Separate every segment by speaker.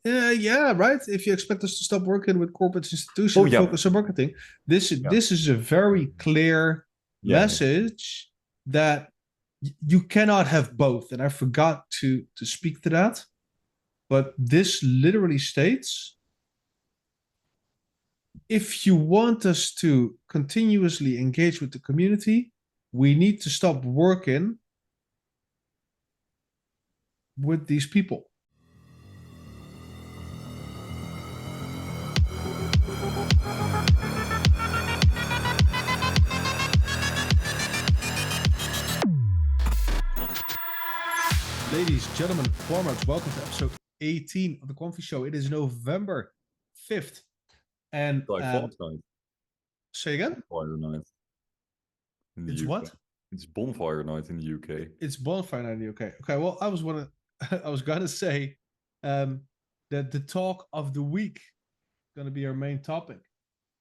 Speaker 1: Yeah, right. If you expect us to stop working with corporate institutions
Speaker 2: Oh
Speaker 1: and
Speaker 2: yeah,
Speaker 1: focus on marketing, this
Speaker 2: yeah,
Speaker 1: this is a very clear
Speaker 2: yeah, yeah.
Speaker 1: message that you cannot have both. And I forgot to speak to that, but this literally states if you want us to continuously engage with the community, we need to stop working with these people. Ladies, gentlemen, formats, welcome to episode 18 of the Quamfy Show. It is November 5th. And
Speaker 2: Like Valentine's
Speaker 1: say again?
Speaker 2: Bonfire night in the
Speaker 1: It's
Speaker 2: UK.
Speaker 1: what?
Speaker 2: It's bonfire night in the UK.
Speaker 1: It's bonfire night in the UK. Okay, well, I was gonna say um, that the talk of the week is gonna be our main topic,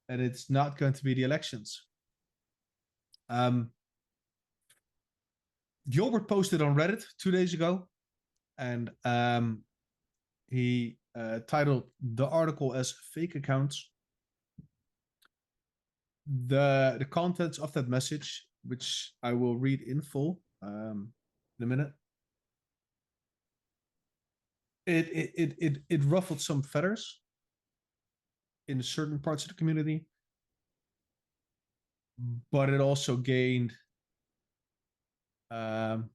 Speaker 1: and it's not going to be the elections. Gilbert posted on Reddit 2 days ago, and he titled the article as "Fake Accounts." The contents of that message, which I will read in full in a minute. It ruffled some feathers in certain parts of the community, but it also gained um,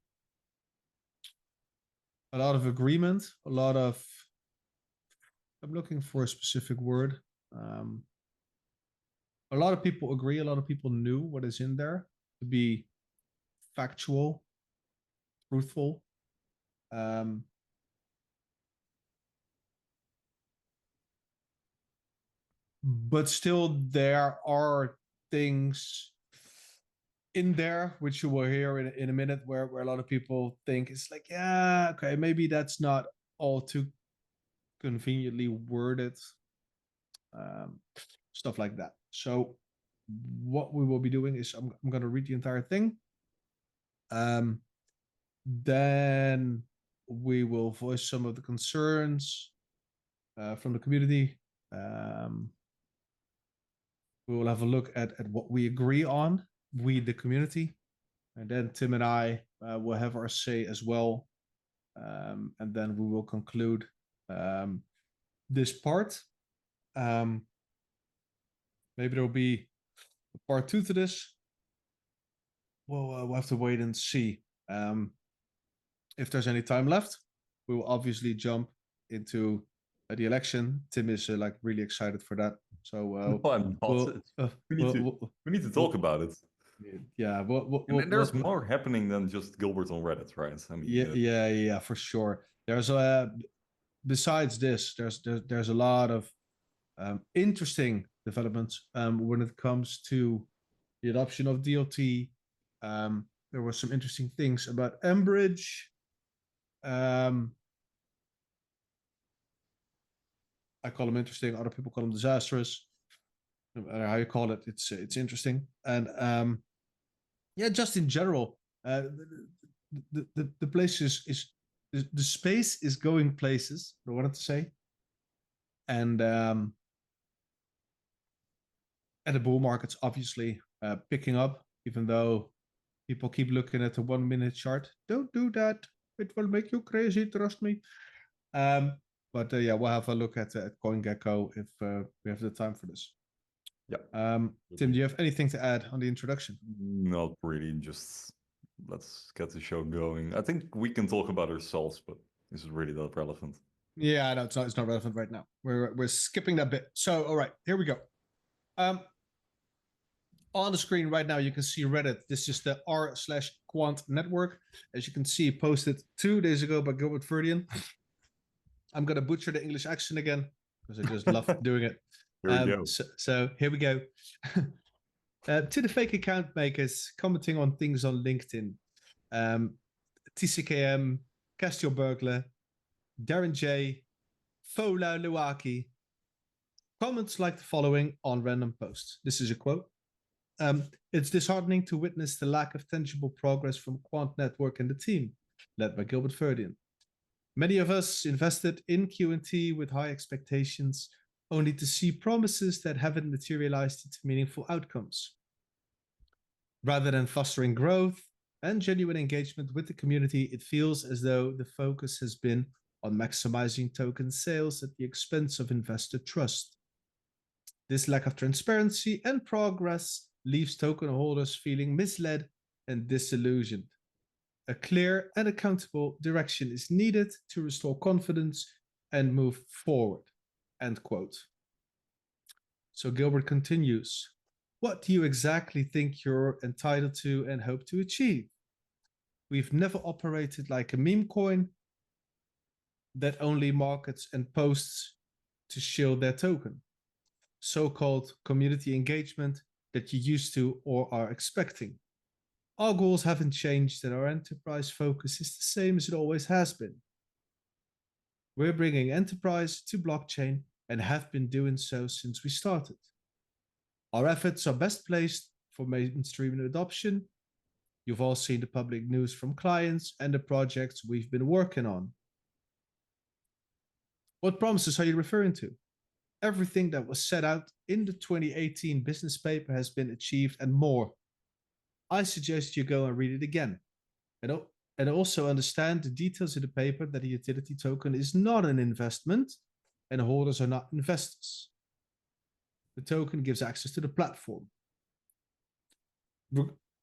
Speaker 1: a lot of agreement, a lot of. I'm looking for a specific word. A lot of people agree. A lot of people knew what is in there to be factual, truthful. Um, but still, there are things in there, which you will hear in a minute, where a lot of people think it's like, yeah, okay, maybe that's not all too conveniently worded, um, stuff like that. So, what we will be doing is I'm going to read the entire thing. Then we will voice some of the concerns from the community. Um, we will have a look at what we agree on, we the community, and then Tim and I will have our say as well. And then we will conclude this part. Maybe there will be a part two to this. We'll have to wait and see. If there's any time left, we will obviously jump into the election. Tim is like really excited for that. So
Speaker 2: No, I'm not.
Speaker 1: we'll,
Speaker 2: We need
Speaker 1: we'll,
Speaker 2: to
Speaker 1: we'll,
Speaker 2: we need to talk
Speaker 1: we'll
Speaker 2: about it.
Speaker 1: yeah,
Speaker 2: And then there's more happening than just Gilbert on Reddit, right? I mean,
Speaker 1: yeah, for sure. There's besides this, there's a lot of interesting developments when it comes to the adoption of DLT. There were some interesting things about Enbridge. Um, I call them interesting. Other people call them disastrous. No matter how you call it, it's interesting. And yeah, just in general, the place is the space is going places. I wanted to say, and the bull market's obviously picking up, even though people keep looking at the 1 minute chart. Don't do that. It will make you crazy. Trust me. Um, but yeah, we'll have a look at CoinGecko if we have the time for this.
Speaker 2: yeah.
Speaker 1: Tim, do you have anything to add on the introduction?
Speaker 2: Not really. Just let's get the show going. I think we can talk about ourselves, but this is really not relevant.
Speaker 1: Yeah, no, it's not relevant right now. We're skipping that bit. So, all right, here we go. On the screen right now, you can see Reddit. This is the r/Quant network. As you can see, posted 2 days ago by Gilbert Verdian. I'm gonna butcher the English accent again because I just love doing it.
Speaker 2: Here we go.
Speaker 1: So here we go. To the fake account makers commenting on things on LinkedIn, TCKM, Castile Burglar, Darren J, Fola Luaki. Comments like the following on random posts. This is a quote. It's disheartening to witness the lack of tangible progress from Quant Network and the team, led by Gilbert Verdian. Many of us invested in QNT with high expectations, only to see promises that haven't materialized into meaningful outcomes. Rather than fostering growth and genuine engagement with the community, it feels as though the focus has been on maximizing token sales at the expense of investor trust. This lack of transparency and progress leaves token holders feeling misled and disillusioned. A clear and accountable direction is needed to restore confidence and move forward. End quote. So Gilbert continues. What do you exactly think you're entitled to and hope to achieve? We've never operated like a meme coin that only markets and posts to shield their token. So-called community engagement that you used to or are expecting. Our goals haven't changed and our enterprise focus is the same as it always has been. We're bringing enterprise to blockchain and have been doing so since we started. Our efforts are best placed for mainstream adoption. You've all seen the public news from clients and the projects we've been working on. What promises are you referring to? Everything that was set out in the 2018 business paper has been achieved and more. I suggest you go and read it again. And also understand the details in the paper that a utility token is not an investment and holders are not investors. The token gives access to the platform.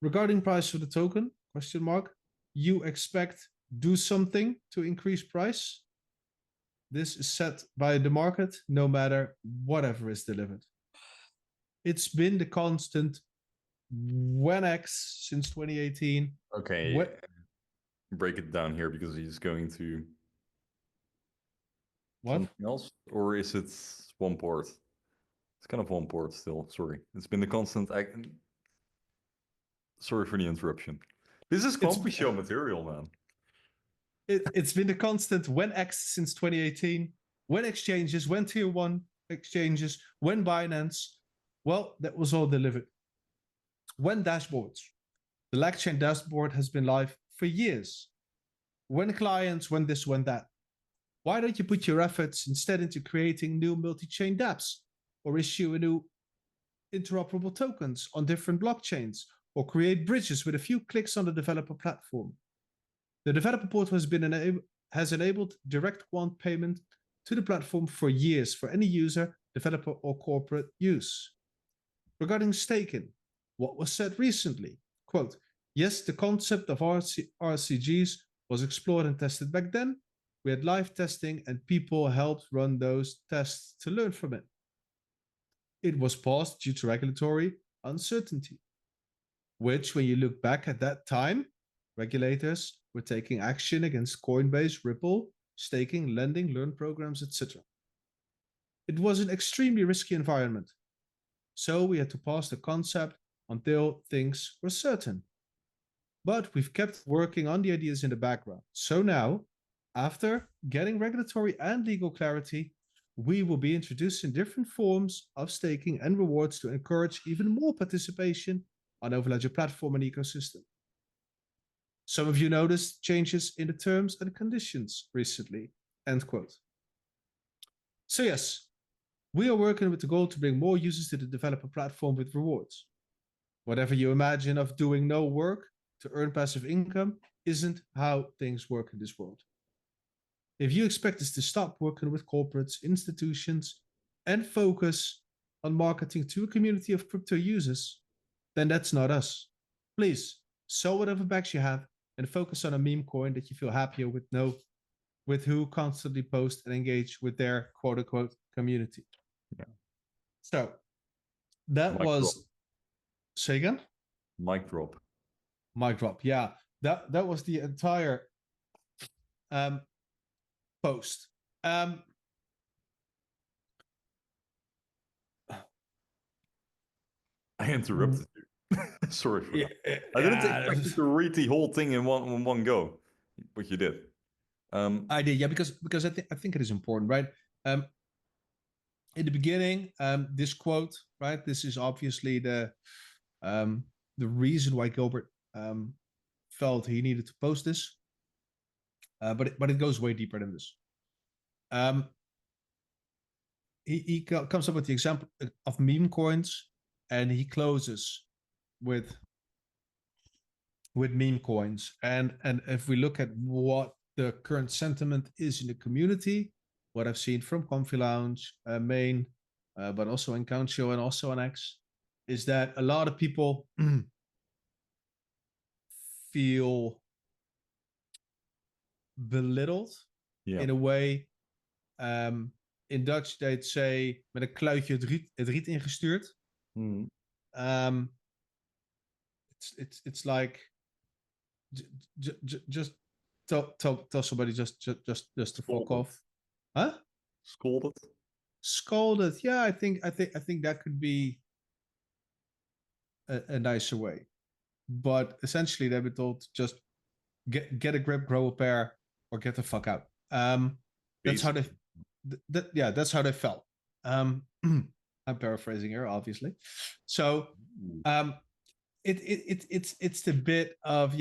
Speaker 1: Regarding price for the token, question mark, you expect do something to increase price? This is set by the market no matter whatever is delivered. It's been the constant when X since 2018.
Speaker 2: Okay, break it down here because he's going to something else, or is it one port? It's kind of one port still. Sorry, it's been the constant. Sorry for the interruption. This is Quamfy Show material, man.
Speaker 1: It's been the constant when X since 2018. When exchanges, when tier 1 exchanges, when Binance. Well, that was all delivered. When dashboards. The LACChain dashboard has been live for years. When clients, when this, when that. Why don't you put your efforts instead into creating new multi-chain dApps or issue a new interoperable tokens on different blockchains or create bridges with a few clicks on the developer platform? The developer portal has enabled direct quant payment to the platform for years for any user, developer, or corporate use. Regarding staking, what was said recently? Quote, yes, the concept of RCGs was explored and tested back then. We had live testing and people helped run those tests to learn from it. It was paused due to regulatory uncertainty, which when you look back at that time, regulators were taking action against Coinbase, Ripple, staking, lending, learn programs, etc. It was an extremely risky environment. So we had to pause the concept until things were certain. But we've kept working on the ideas in the background. So now, after getting regulatory and legal clarity, we will be introducing different forms of staking and rewards to encourage even more participation on Overledger platform and ecosystem. Some of you noticed changes in the terms and conditions recently, end quote. So yes, we are working with the goal to bring more users to the developer platform with rewards. Whatever you imagine of doing no work to earn passive income isn't how things work in this world. If you expect us to stop working with corporates, institutions, and focus on marketing to a community of crypto users, then that's not us. Please, sell whatever bags you have and focus on a meme coin that you feel happier with who constantly post and engage with their quote-unquote community.
Speaker 2: Yeah.
Speaker 1: So that was...
Speaker 2: Drop.
Speaker 1: Say again?
Speaker 2: Mic drop.
Speaker 1: Mic drop, yeah. That was the entire post. I
Speaker 2: interrupted you. Sorry for that. I didn't expect you to read the whole thing in one go, but you did.
Speaker 1: I did, yeah, because I think it is important, right? In the beginning, this quote, right? This is obviously the reason why Gilbert felt he needed to post this. but it goes way deeper than this. He comes up with the example of meme coins, and he closes with meme coins. And if we look at what the current sentiment is in the community, what I've seen from Quamfy Lounge, main, but also in Counchill and also on X, is that a lot of people feel belittled in a way. In Dutch, they'd say met een kluitje het riet ingestuurd. It's like just tell somebody just to fuck off. Huh? Scolded. Yeah, I think that could be a nicer way. But essentially, they've been told just get a grip, grow a pair, or get the fuck out. That's how they. That's how they felt. I'm paraphrasing here, obviously. So, it's the bit of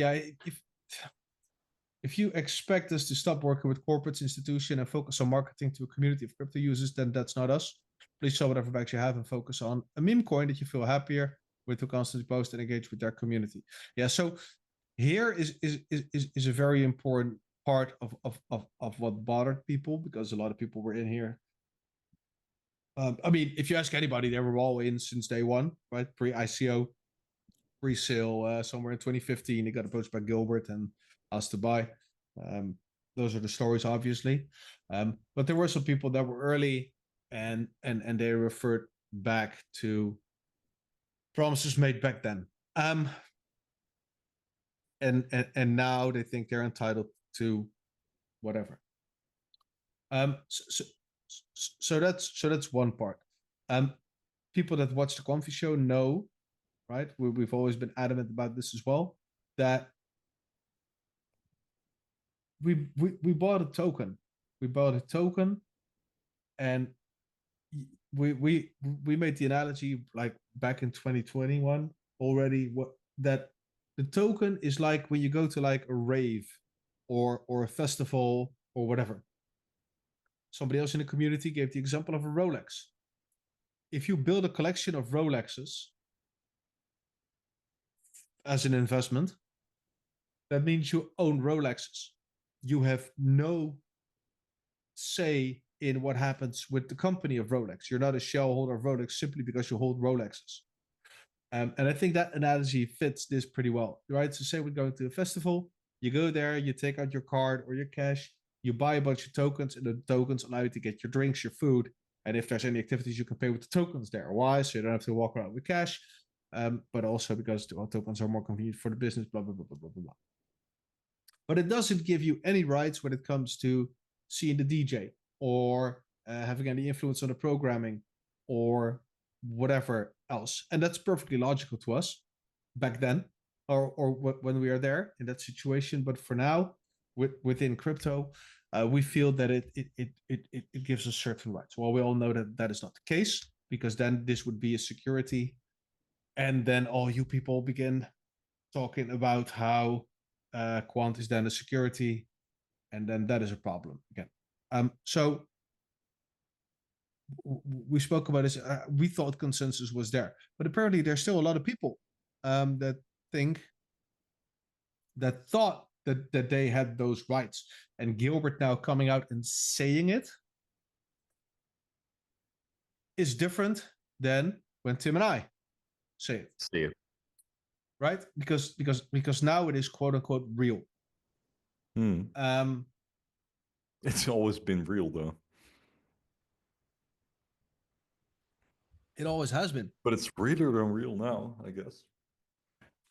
Speaker 1: if you expect us to stop working with corporates, institution, and focus on marketing to a community of crypto users, then that's not us. Please show whatever bags you have and focus on a meme coin that you feel happier with to constantly post and engage with their community. Yeah, so here is a very important part of what bothered people, because a lot of people were in here. I mean, if you ask anybody, they were all in since day one, right? Pre-ICO, pre-sale, somewhere in 2015. They got approached by Gilbert and asked to buy. Those are the stories, obviously. But there were some people that were early, and they referred back to promises made back then. And now they think they're entitled to whatever. So that's one part. People that watch the Quamfy Show know, right? We've always been adamant about this as well, that we bought a token. We bought a token, and we made the analogy like back in 2021 already, that the token is like when you go to like a rave or a festival or whatever. Somebody else in the community gave the example of a Rolex. If you build a collection of Rolexes as an investment, that means you own Rolexes. You have no say in what happens with the company of Rolex. You're not a shareholder of Rolex simply because you hold Rolexes. And I think that analogy fits this pretty well, right? So say we're going to a festival, you go there, you take out your card or your cash, you buy a bunch of tokens, and the tokens allow you to get your drinks, your food, and if there's any activities, you can pay with the tokens there. Why? So you don't have to walk around with cash, but also because the tokens are more convenient for the business, blah, blah, blah, blah, blah, blah. But it doesn't give you any rights when it comes to seeing the DJ or having any influence on the programming or whatever else. And that's perfectly logical to us back then, or when we are there in that situation. But for now, within crypto, we feel that it gives us certain rights. Well, we all know that that is not the case, because then this would be a security, and then all you people begin talking about how Quant is then a security, and then that is a problem again. So we spoke about this. We thought consensus was there, but apparently there's still a lot of people that thought that they had those rights. And Gilbert now coming out and saying it is different than when Tim and I say it. Right? Because now it is quote unquote real.
Speaker 2: It's always been real though.
Speaker 1: It always has been.
Speaker 2: But it's realer than real now, I guess.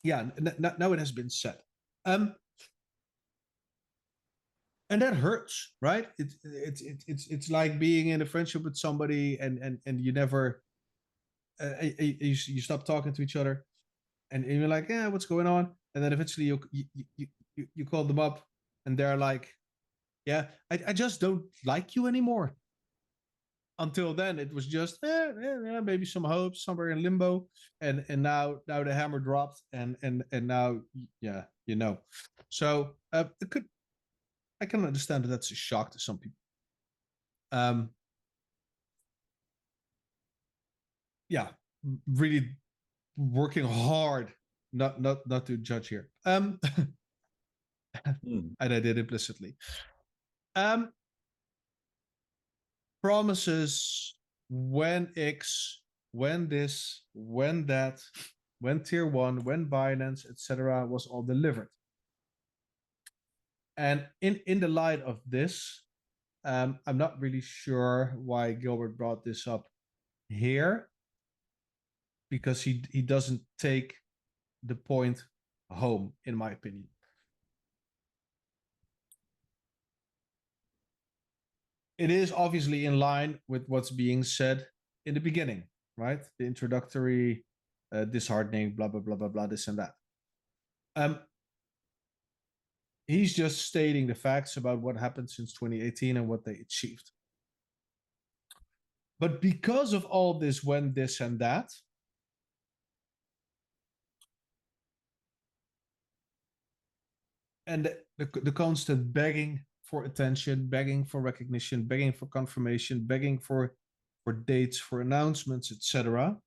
Speaker 1: Yeah, now it has been said. And that hurts, right? It's like being in a friendship with somebody and you never you stop talking to each other, and you're like, yeah, what's going on? And then eventually you call them up, and they're like, yeah, I just don't like you anymore. Until then, it was just maybe some hopes somewhere in limbo, and now the hammer dropped, and now, yeah, you know. So it could. I can understand that that's a shock to some people. Yeah, really working hard, not to judge here. And I did implicitly. Promises when X, when this, when that, when tier one, when Binance, etc., was all delivered. And in the light of this, I'm not really sure why Gilbert brought this up here, because he doesn't take the point home, in my opinion. It is obviously in line with what's being said in the beginning, right? The introductory, disheartening, blah, blah, blah, blah, blah, this and that. He's just stating the facts about what happened since 2018 and what they achieved. But because of all this, when this and that, and the constant begging for attention, begging for recognition, begging for confirmation, begging for dates, for announcements, etc.,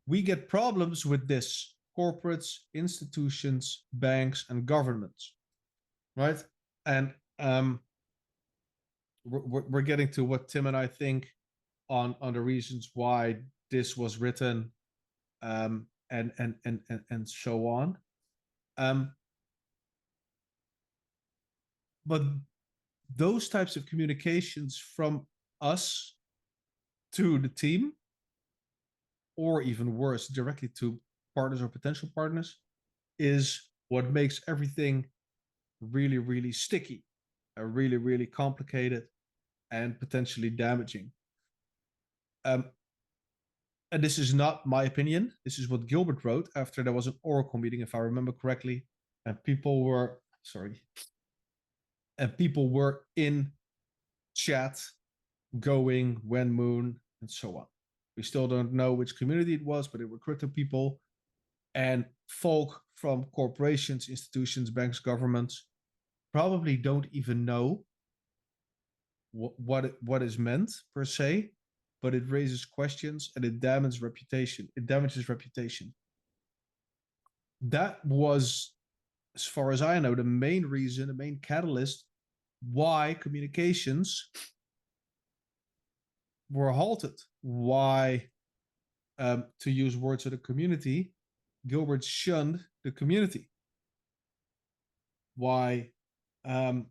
Speaker 1: we get problems with this: corporates, institutions, banks, and governments, right? And we're getting to what Tim and I think on the reasons why this was written, and so on. But those types of communications from us to the team, or even worse, directly to partners or potential partners, is what makes everything really, really sticky, really, really complicated, and potentially damaging. And this is not my opinion. This is what Gilbert wrote after there was an Oracle meeting, if I remember correctly, and people were in chat going when moon and so on. We still don't know which community it was, but it were crypto people and folk from corporations, institutions, banks, governments probably don't even know what is meant per se, but it raises questions and it damages reputation. That was, as far as I know, the main reason, the main catalyst why communications were halted. Why, to use words of the community, Gilbert shunned the community. Why the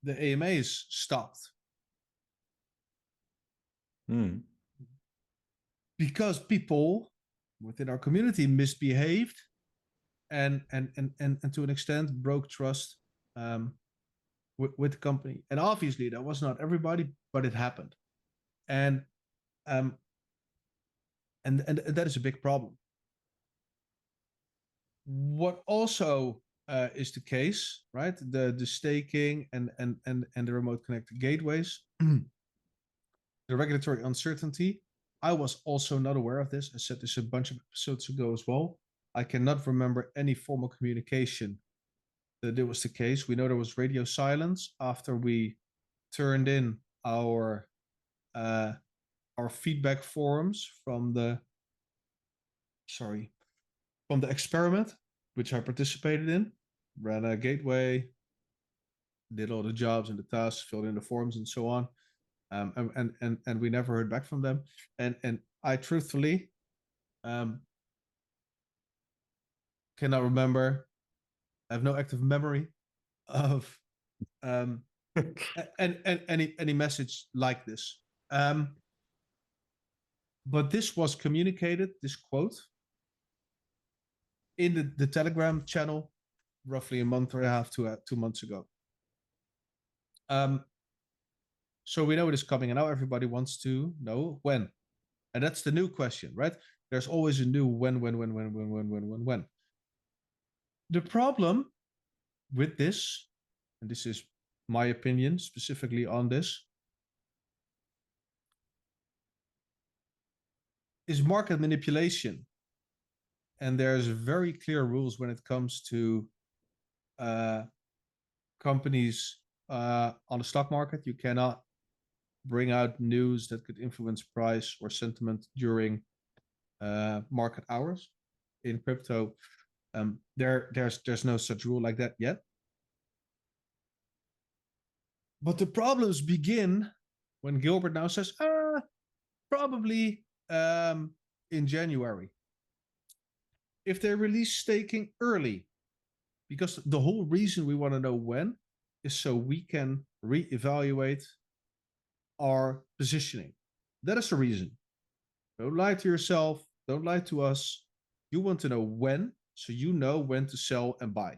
Speaker 1: AMAs stopped. Because people within our community misbehaved and to an extent broke trust with the company. And obviously that was not everybody, but it happened. And that is a big problem. What also is the case, right? The staking and the remote connected gateways, the regulatory uncertainty. I was also not aware of this. I said this a bunch of episodes ago as well. I cannot remember any formal communication that it was the case. We know there was radio silence after we turned in our feedback forms from the experiment, which I participated in, ran a gateway, did all the jobs and the tasks, filled in the forms and so on. And we never heard back from them. And I truthfully cannot remember. I have no active memory of and any message like this. But this was communicated, this quote, in the Telegram channel roughly a month and a half to 2 months ago. So we know it is coming, and now everybody wants to know when. And that's the new question, right? There's always a new when. The problem with this, and this is my opinion specifically on this, is market manipulation. And there's very clear rules when it comes to companies on the stock market. You cannot bring out news that could influence price or sentiment during market hours. In crypto, there's no such rule like that yet. But the problems begin when Gilbert now says, probably in January. If they release staking early, because the whole reason we want to know when is so we can reevaluate our positioning. That is the reason. Don't lie to yourself. Don't lie to us. You want to know when, so you know when to sell and buy.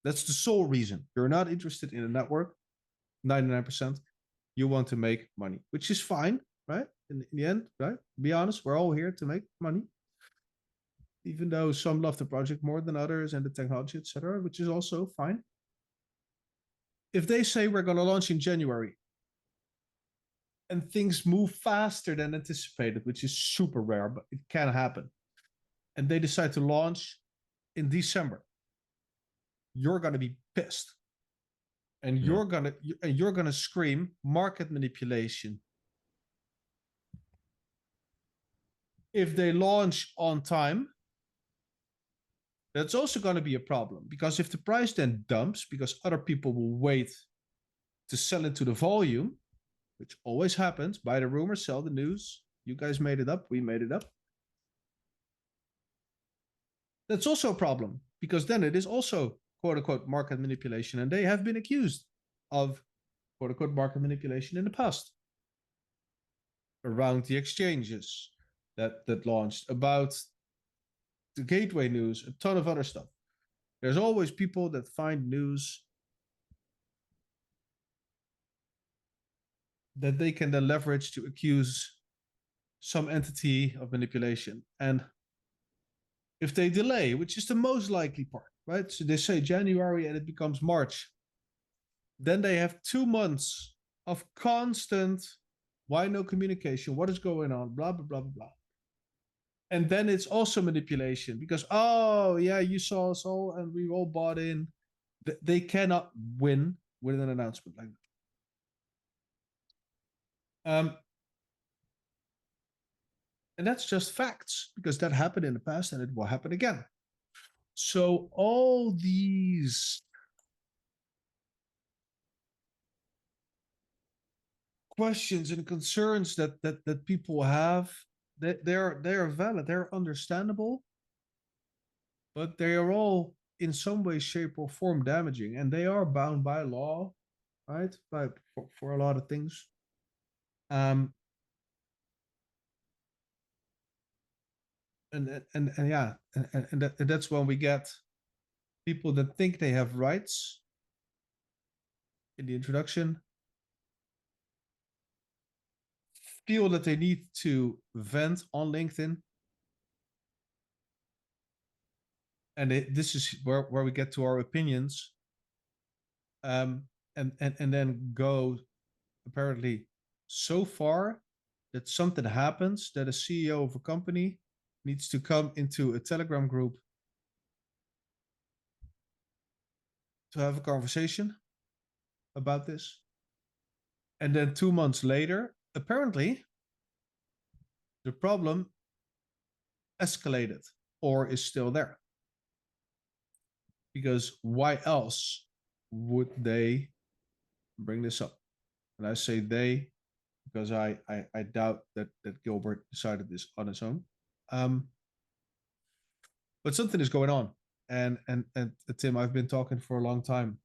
Speaker 1: That's the sole reason. You're not interested in a network, 99%. You want to make money, which is fine, right? In the end, right? Be honest, we're all here to make money. Even though some love the project more than others and the technology, etc., which is also fine. If they say we're going to launch in January and things move faster than anticipated, which is super rare, but it can happen, and they decide to launch in December, you're going to be pissed. And you're gonna scream market manipulation. If they launch on time, that's also going to be a problem, because if the price then dumps because other people will wait to sell into the volume, which always happens, buy the rumor, sell the news. You guys made it up, we made it up. That's also a problem, because then it is also quote unquote market manipulation, and they have been accused of quote unquote market manipulation in the past around the exchanges that launched, about the gateway news, a ton of other stuff. There's always people that find news that they can then leverage to accuse some entity of manipulation. And if they delay, which is the most likely part, right? So they say January and it becomes March. Then they have 2 months of constant, why no communication? What is going on? Blah, blah, blah, blah, blah. And then it's also manipulation because, oh, yeah, you saw us all and we all bought in. They cannot win with an announcement like that. And that's just facts, because that happened in the past and it will happen again. So all these questions and concerns that people have, they're valid, they're understandable, but they are all in some way, shape, or form damaging, and they are bound by law, right? For a lot of things. And yeah, and that's when we get people that think they have rights in the introduction, feel that they need to vent on LinkedIn. And this is where we get to our opinions. And then go apparently so far that something happens that a CEO of a company needs to come into a Telegram group to have a conversation about this. And then 2 months later, apparently, the problem escalated or is still there. Because why else would they bring this up? And I say they because I doubt that Gilbert decided this on his own. But something is going on. And Tim, I've been talking for a long time.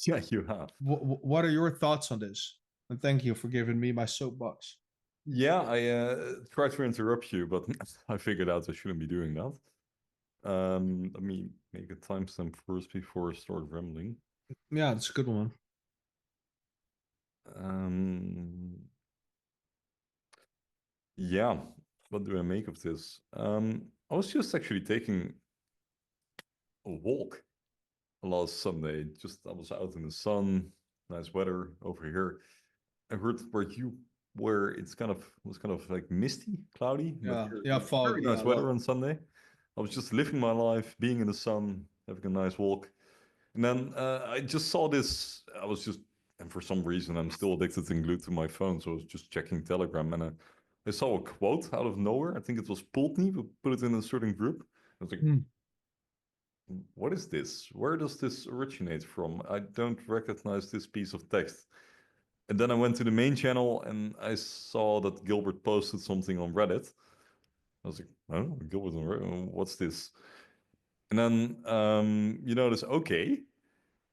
Speaker 2: Yeah, you have.
Speaker 1: What are your thoughts on this? And thank you for giving me my soapbox.
Speaker 2: Yeah, I tried to interrupt you, but I figured out I shouldn't be doing that. Let me make a timestamp first before I start rambling.
Speaker 1: Yeah, it's a good one.
Speaker 2: Yeah, what do I make of this? I was just actually taking a walk last Sunday. I was out in the sun, nice weather over here. I heard where you were, was kind of like misty, cloudy.
Speaker 1: Yeah, foggy.
Speaker 2: Very nice weather on Sunday. I was just living my life, being in the sun, having a nice walk. And then I just saw this. And for some reason, I'm still addicted and glued to my phone. So I was just checking Telegram, and I saw a quote out of nowhere. I think it was Pultney who put it in a certain group. I was like, what is this? Where does this originate from? I don't recognize this piece of text. And then I went to the main channel and I saw that Gilbert posted something on Reddit. I was like, oh, Gilbert on Reddit, what's this? And then you notice, okay,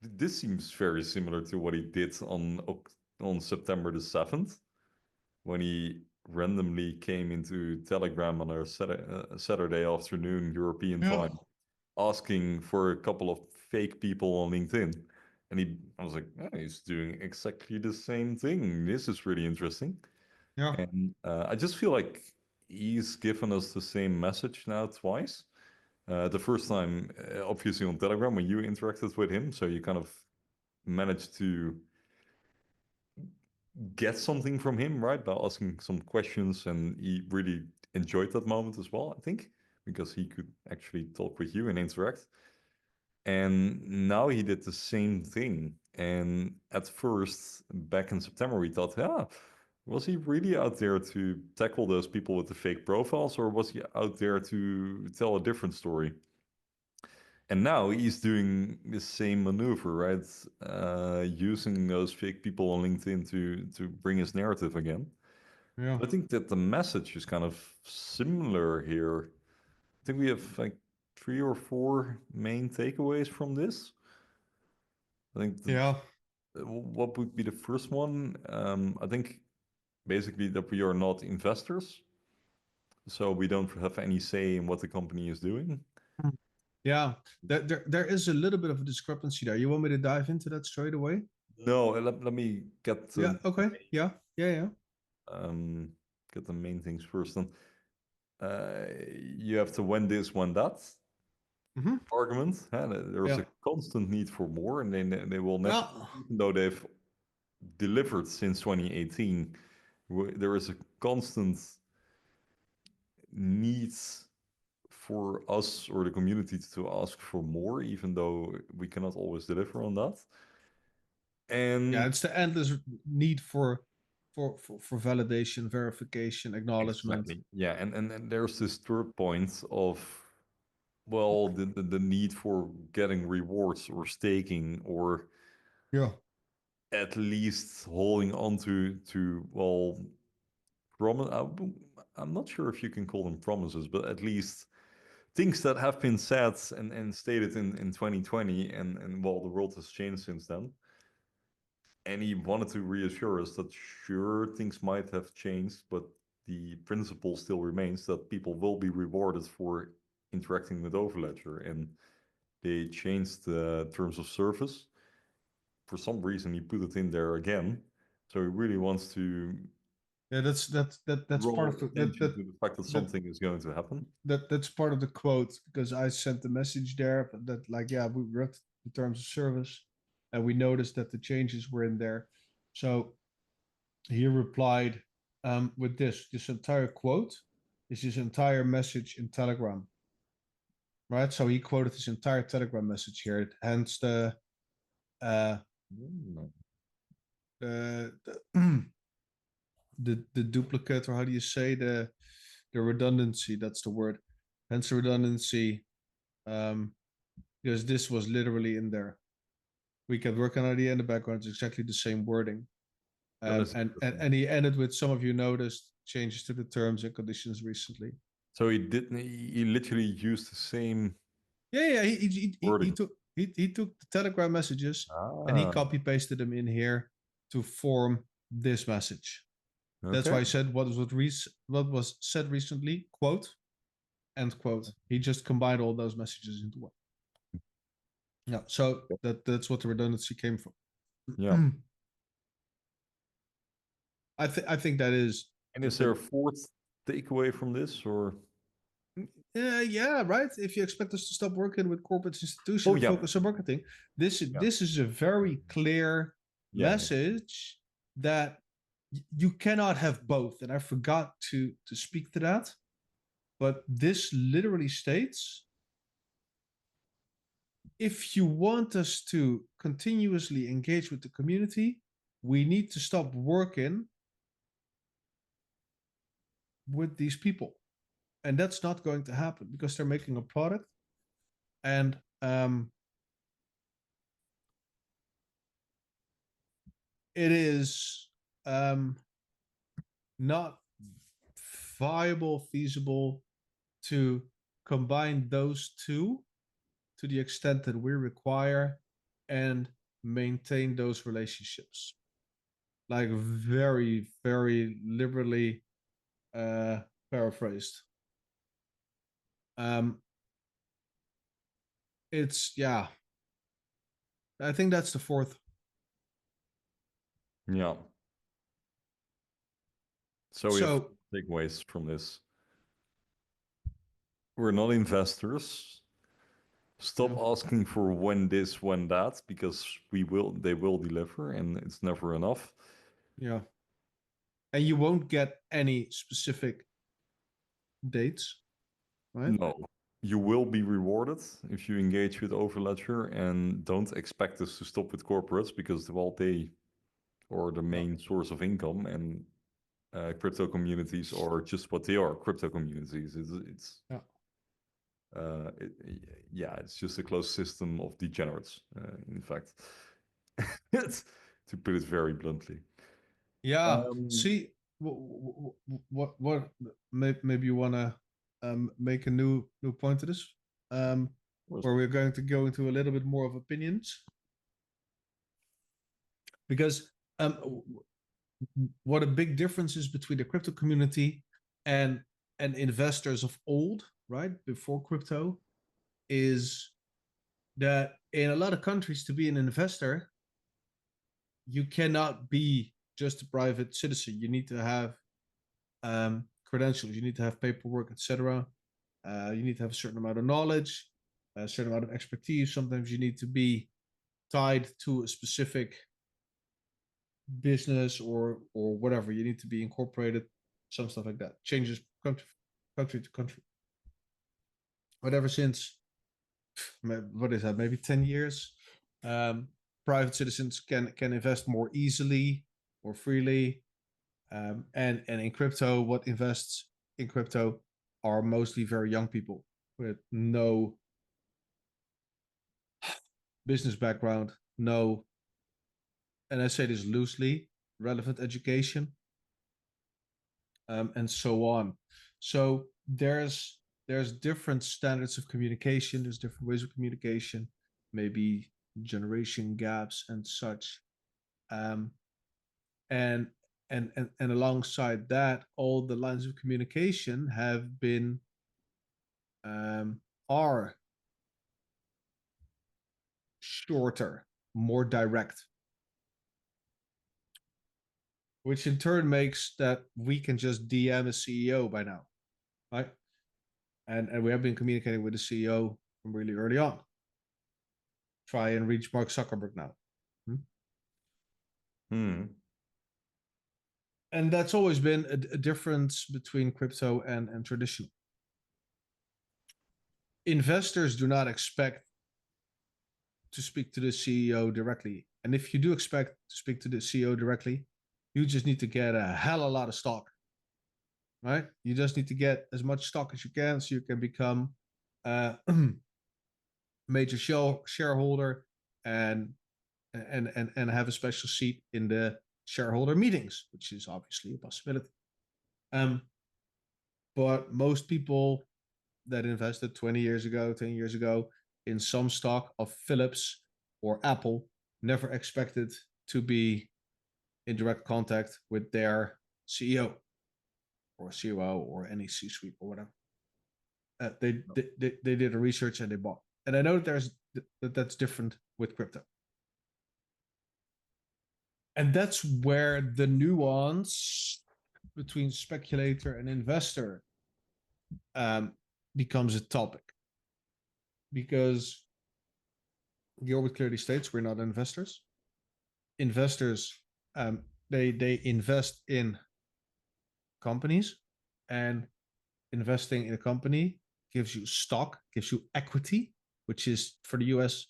Speaker 2: this seems very similar to what he did on September the 7th, when he randomly came into Telegram on a Saturday afternoon European time, asking for a couple of fake people on LinkedIn. And I was like, oh, he's doing exactly the same thing. This is really interesting.
Speaker 1: Yeah.
Speaker 2: And I just feel like he's given us the same message now twice. The first time, obviously on Telegram, when you interacted with him, so you kind of managed to get something from him, right, by asking some questions, and he really enjoyed that moment as well, I think, because he could actually talk with you and interact. And now he did the same thing. And at first, back in September, we thought, yeah, was he really out there to tackle those people with the fake profiles, or was he out there to tell a different story? And now he's doing the same maneuver, right? Using those fake people on LinkedIn to bring his narrative again.
Speaker 1: Yeah.
Speaker 2: I think that the message is kind of similar here. I think we have like 3 or 4 main takeaways from this. I think
Speaker 1: Yeah.
Speaker 2: what would be the first one? I think basically that we are not investors, so we don't have any say in what the company is doing.
Speaker 1: Yeah. There is a little bit of a discrepancy there. You want me to dive into that straight away?
Speaker 2: No, let me get
Speaker 1: Yeah. Okay. Yeah. Yeah.
Speaker 2: get the main things first. Then you have to when this, when that argument. There's
Speaker 1: Yeah.
Speaker 2: a constant need for more, and they will never,
Speaker 1: Well,
Speaker 2: even though they've delivered since 2018, there is a constant need for us or the community to ask for more, even though we cannot always deliver on that.
Speaker 1: yeah,
Speaker 2: And
Speaker 1: it's the endless need for validation, verification, acknowledgement.
Speaker 2: exactly, yeah, and there's this third point of, well, the need for getting rewards or staking, or
Speaker 1: Yeah.
Speaker 2: at least holding on to well, I'm not sure if you can call them promises, but at least things that have been said and stated in 2020, and well, the world has changed since then. And he wanted to reassure us that sure, things might have changed, but the principle still remains that people will be rewarded for interacting with Overledger. And they changed the terms of service. For some reason, he put it in there again. So he really wants to
Speaker 1: Yeah, that's
Speaker 2: draw
Speaker 1: part of
Speaker 2: attention to the fact that
Speaker 1: that
Speaker 2: something is going to happen.
Speaker 1: that's part of the quote, because I sent the message there that, like, yeah, we read the terms of service and we noticed that the changes were in there. So he replied with this entire quote is his entire message in Telegram, right? So he quoted his entire Telegram message here, hence uh
Speaker 2: Mm.
Speaker 1: the the duplicate, or how do you say, the redundancy, that's the word, hence the redundancy, um because this was literally in there. We kept working on it in the background. It's exactly the same wording.
Speaker 2: That is
Speaker 1: And he ended with, some of you noticed changes to the terms and conditions recently.
Speaker 2: so he didn't. He literally used the same
Speaker 1: Yeah, he
Speaker 2: wording.
Speaker 1: took he took the Telegram messages and he
Speaker 2: Ah,
Speaker 1: copy pasted them in here to form this message. That's
Speaker 2: okay.
Speaker 1: why I said what was said recently, quote, end quote. He just combined all those messages into one. Yeah, so that's what the redundancy came
Speaker 2: Yeah.
Speaker 1: from. I think that is
Speaker 2: And is there a fourth takeaway from this, or?
Speaker 1: yeah, right. If you expect us to stop working with corporate institutions
Speaker 2: Oh
Speaker 1: and
Speaker 2: yeah,
Speaker 1: focus on marketing, this
Speaker 2: yeah,
Speaker 1: is a very clear
Speaker 2: yeah.
Speaker 1: message that you cannot have both. And I forgot to speak to that, but this literally states if you want us to continuously engage with the community, we need to stop working with these people. And that's not going to happen because they're making a product. And it is not viable, feasible to combine those two to the extent that we require and maintain those relationships. Like very, very liberally paraphrased. It's, yeah. I think that's the fourth.
Speaker 2: Yeah. So we have takeaways from this. We're not investors. Stop asking for when this, when that, because they will deliver, and it's never enough.
Speaker 1: Yeah. And you won't get any specific dates, right?
Speaker 2: No. You will be rewarded if you engage with Overledger, and don't expect us to stop with corporates because, well, they are the main source of income, and crypto communities are just what they are, crypto communities. It's it's just a closed system of degenerates, in fact. To put it very bluntly.
Speaker 1: Yeah. See, what maybe you want to make a new point to this, where we're going to go into a little bit more of opinions, because what a big difference is between the crypto community and investors of old, right, before crypto, is that in a lot of countries, to be an investor, you cannot be just a private citizen. You need to have credentials. You need to have paperwork, etc. You need to have a certain amount of knowledge, a certain amount of expertise. Sometimes you need to be tied to a specific business or whatever. You need to be incorporated, some stuff like that. Changes country to country. But ever since, what is that? Maybe 10 years. Private citizens can invest more easily or freely. And in crypto, what invests in crypto are mostly very young people with no business background, no, and I say this loosely, relevant education, and so on. So there's different standards of communication. There's different ways of communication, maybe generation gaps and such. And alongside that, all the lines of communication have been are shorter, more direct, which in turn makes that we can just DM a CEO by now, right? And we have been communicating with the CEO from really early on. Try and reach Mark Zuckerberg now. And that's always been a difference between crypto and traditional. Investors do not expect to speak to the CEO directly. And if you do expect to speak to the CEO directly, you just need to get a hell of a lot of stock, right? You just need to get as much stock as you can so you can become a major shareholder and have a special seat in the shareholder meetings, which is obviously a possibility. But most people that invested 20 years ago, 10 years ago in some stock of Philips or Apple never expected to be in direct contact with their CEO or COO or any C-suite or whatever. They did a research and they bought. And I know that that's different with crypto. And that's where the nuance between speculator and investor becomes a topic. Because Gilbert clearly states we're not investors. Investors, they invest in companies, and investing in a company gives you stock, gives you equity, which is for the US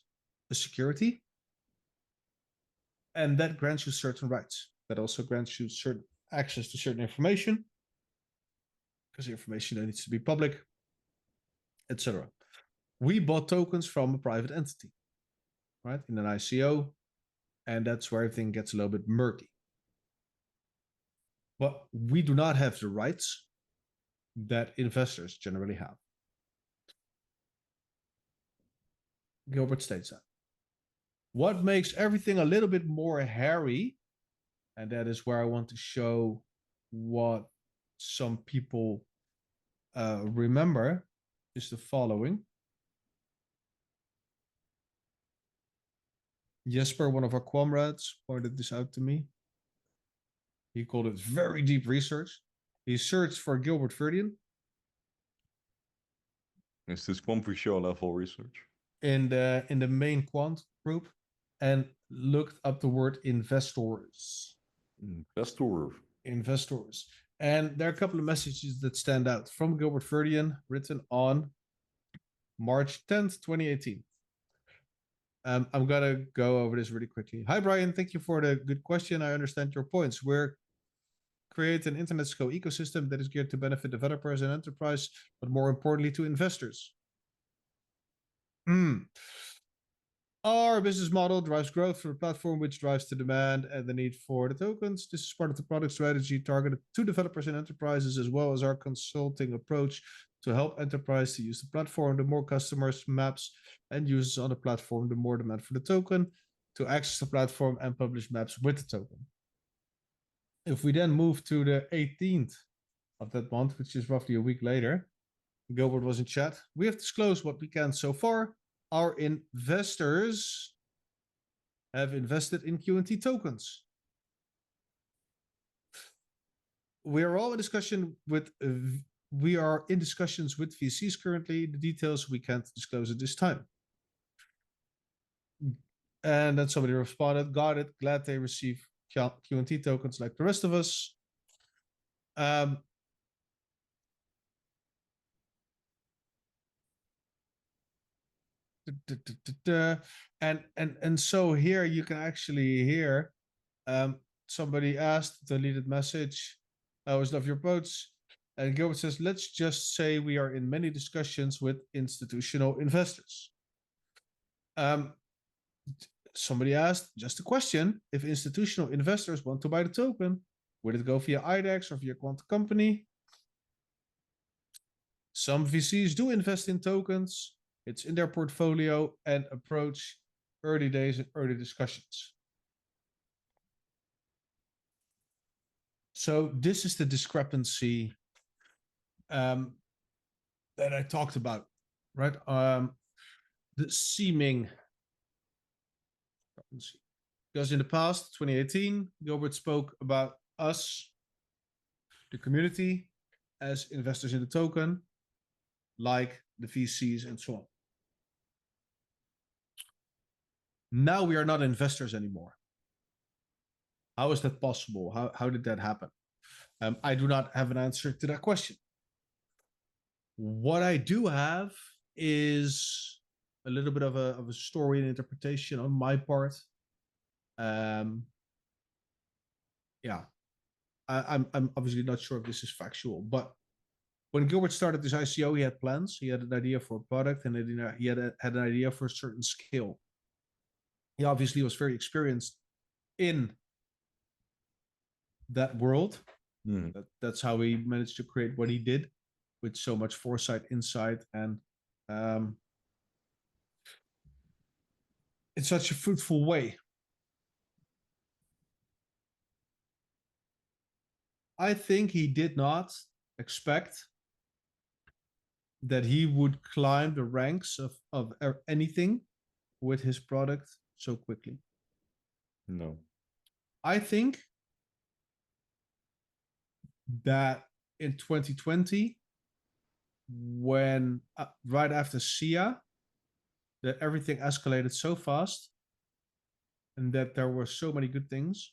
Speaker 1: a security. And that grants you certain rights. That also grants you certain access to certain information, because the information that needs to be public, etc. We bought tokens from a private entity, right, in an ICO, and that's where everything gets a little bit murky. But we do not have the rights that investors generally have. Gilbert states that. What makes everything a little bit more hairy, and that is where I want to show what some people remember, is the following. Jesper, one of our comrades, pointed this out to me. He called it very deep research. He searched for Gilbert Verdian.
Speaker 2: Is this Quamfy Show level research?
Speaker 1: In the main Quant Group, and looked up the word investors. Investors. And there are a couple of messages that stand out from Gilbert Verdian, written on March 10th, 2018. I'm going to go over this really quickly. Hi, Brian. Thank you for the good question. I understand your points. We're create an internet scale ecosystem that is geared to benefit developers and enterprise, but more importantly, to investors. Our business model drives growth for the platform, which drives the demand and the need for the tokens. This is part of the product strategy targeted to developers and enterprises, as well as our consulting approach to help enterprise to use the platform. The more customers, maps, and users on the platform, the more demand for the token to access the platform and publish maps with the token. If we then move to the 18th of that month, which is roughly a week later, Gilbert was in chat. We have disclosed what we can so far. Our investors have invested in QNT tokens. We are in discussions with VCs currently. The details we can't disclose at this time. And then somebody responded, got it, glad they receive QNT tokens like the rest of us. And so here you can actually hear somebody asked, deleted message, I always love your boats. And Gilbert says, let's just say we are in many discussions with institutional investors. Somebody asked, just a question, if institutional investors want to buy the token, would it go via IDEX or via Quant Company? Some VCs do invest in tokens. It's in their portfolio and approach early days and early discussions. So this is the discrepancy that I talked about, right? The seeming discrepancy. Because in the past, 2018, Gilbert spoke about us, the community, as investors in the token, like the VCs and so on. Now we are not investors anymore. How is that possible? How did that happen? I do not have an answer to that question. What I do have is a little bit of a story and interpretation on my part. Yeah, I'm obviously not sure if this is factual, but when Gilbert started this ICO, he had plans. He had an idea for a product, and he had an idea for a certain scale. He obviously was very experienced in that world. That's how he managed to create what he did with so much foresight, insight, and in such a fruitful way. I think he did not expect that he would climb the ranks of anything with his product so quickly.
Speaker 2: No.
Speaker 1: I think that in 2020, when right after SIA, that everything escalated so fast and that there were so many good things,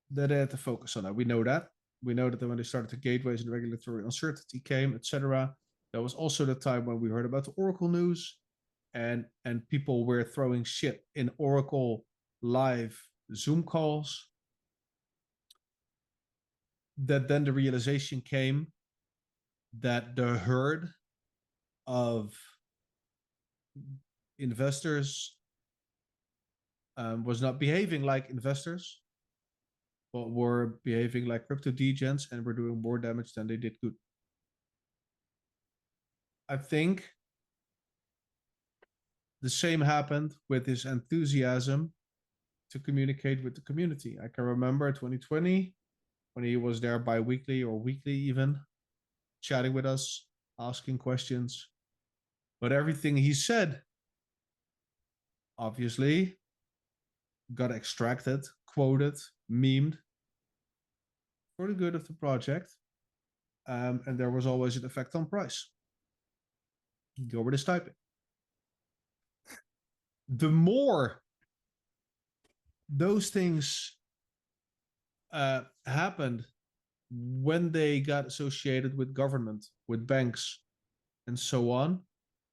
Speaker 1: that they had to focus on that. We know that. we know that when they started the gateways and regulatory uncertainty came, etc. That was also the time when we heard about the Oracle news, and people were throwing shit in Oracle live Zoom calls. That then the realization came that the herd of investors was not behaving like investors, but were behaving like crypto degens and were doing more damage than they did good. I think the same happened with his enthusiasm to communicate with the community. I can remember 2020 when he was there bi-weekly or weekly even, chatting with us, asking questions. But everything he said, obviously, got extracted, quoted, memed for the good of the project. And there was always an effect on price. Gilbert is typing. The more those things happened when they got associated with government, with banks, and so on,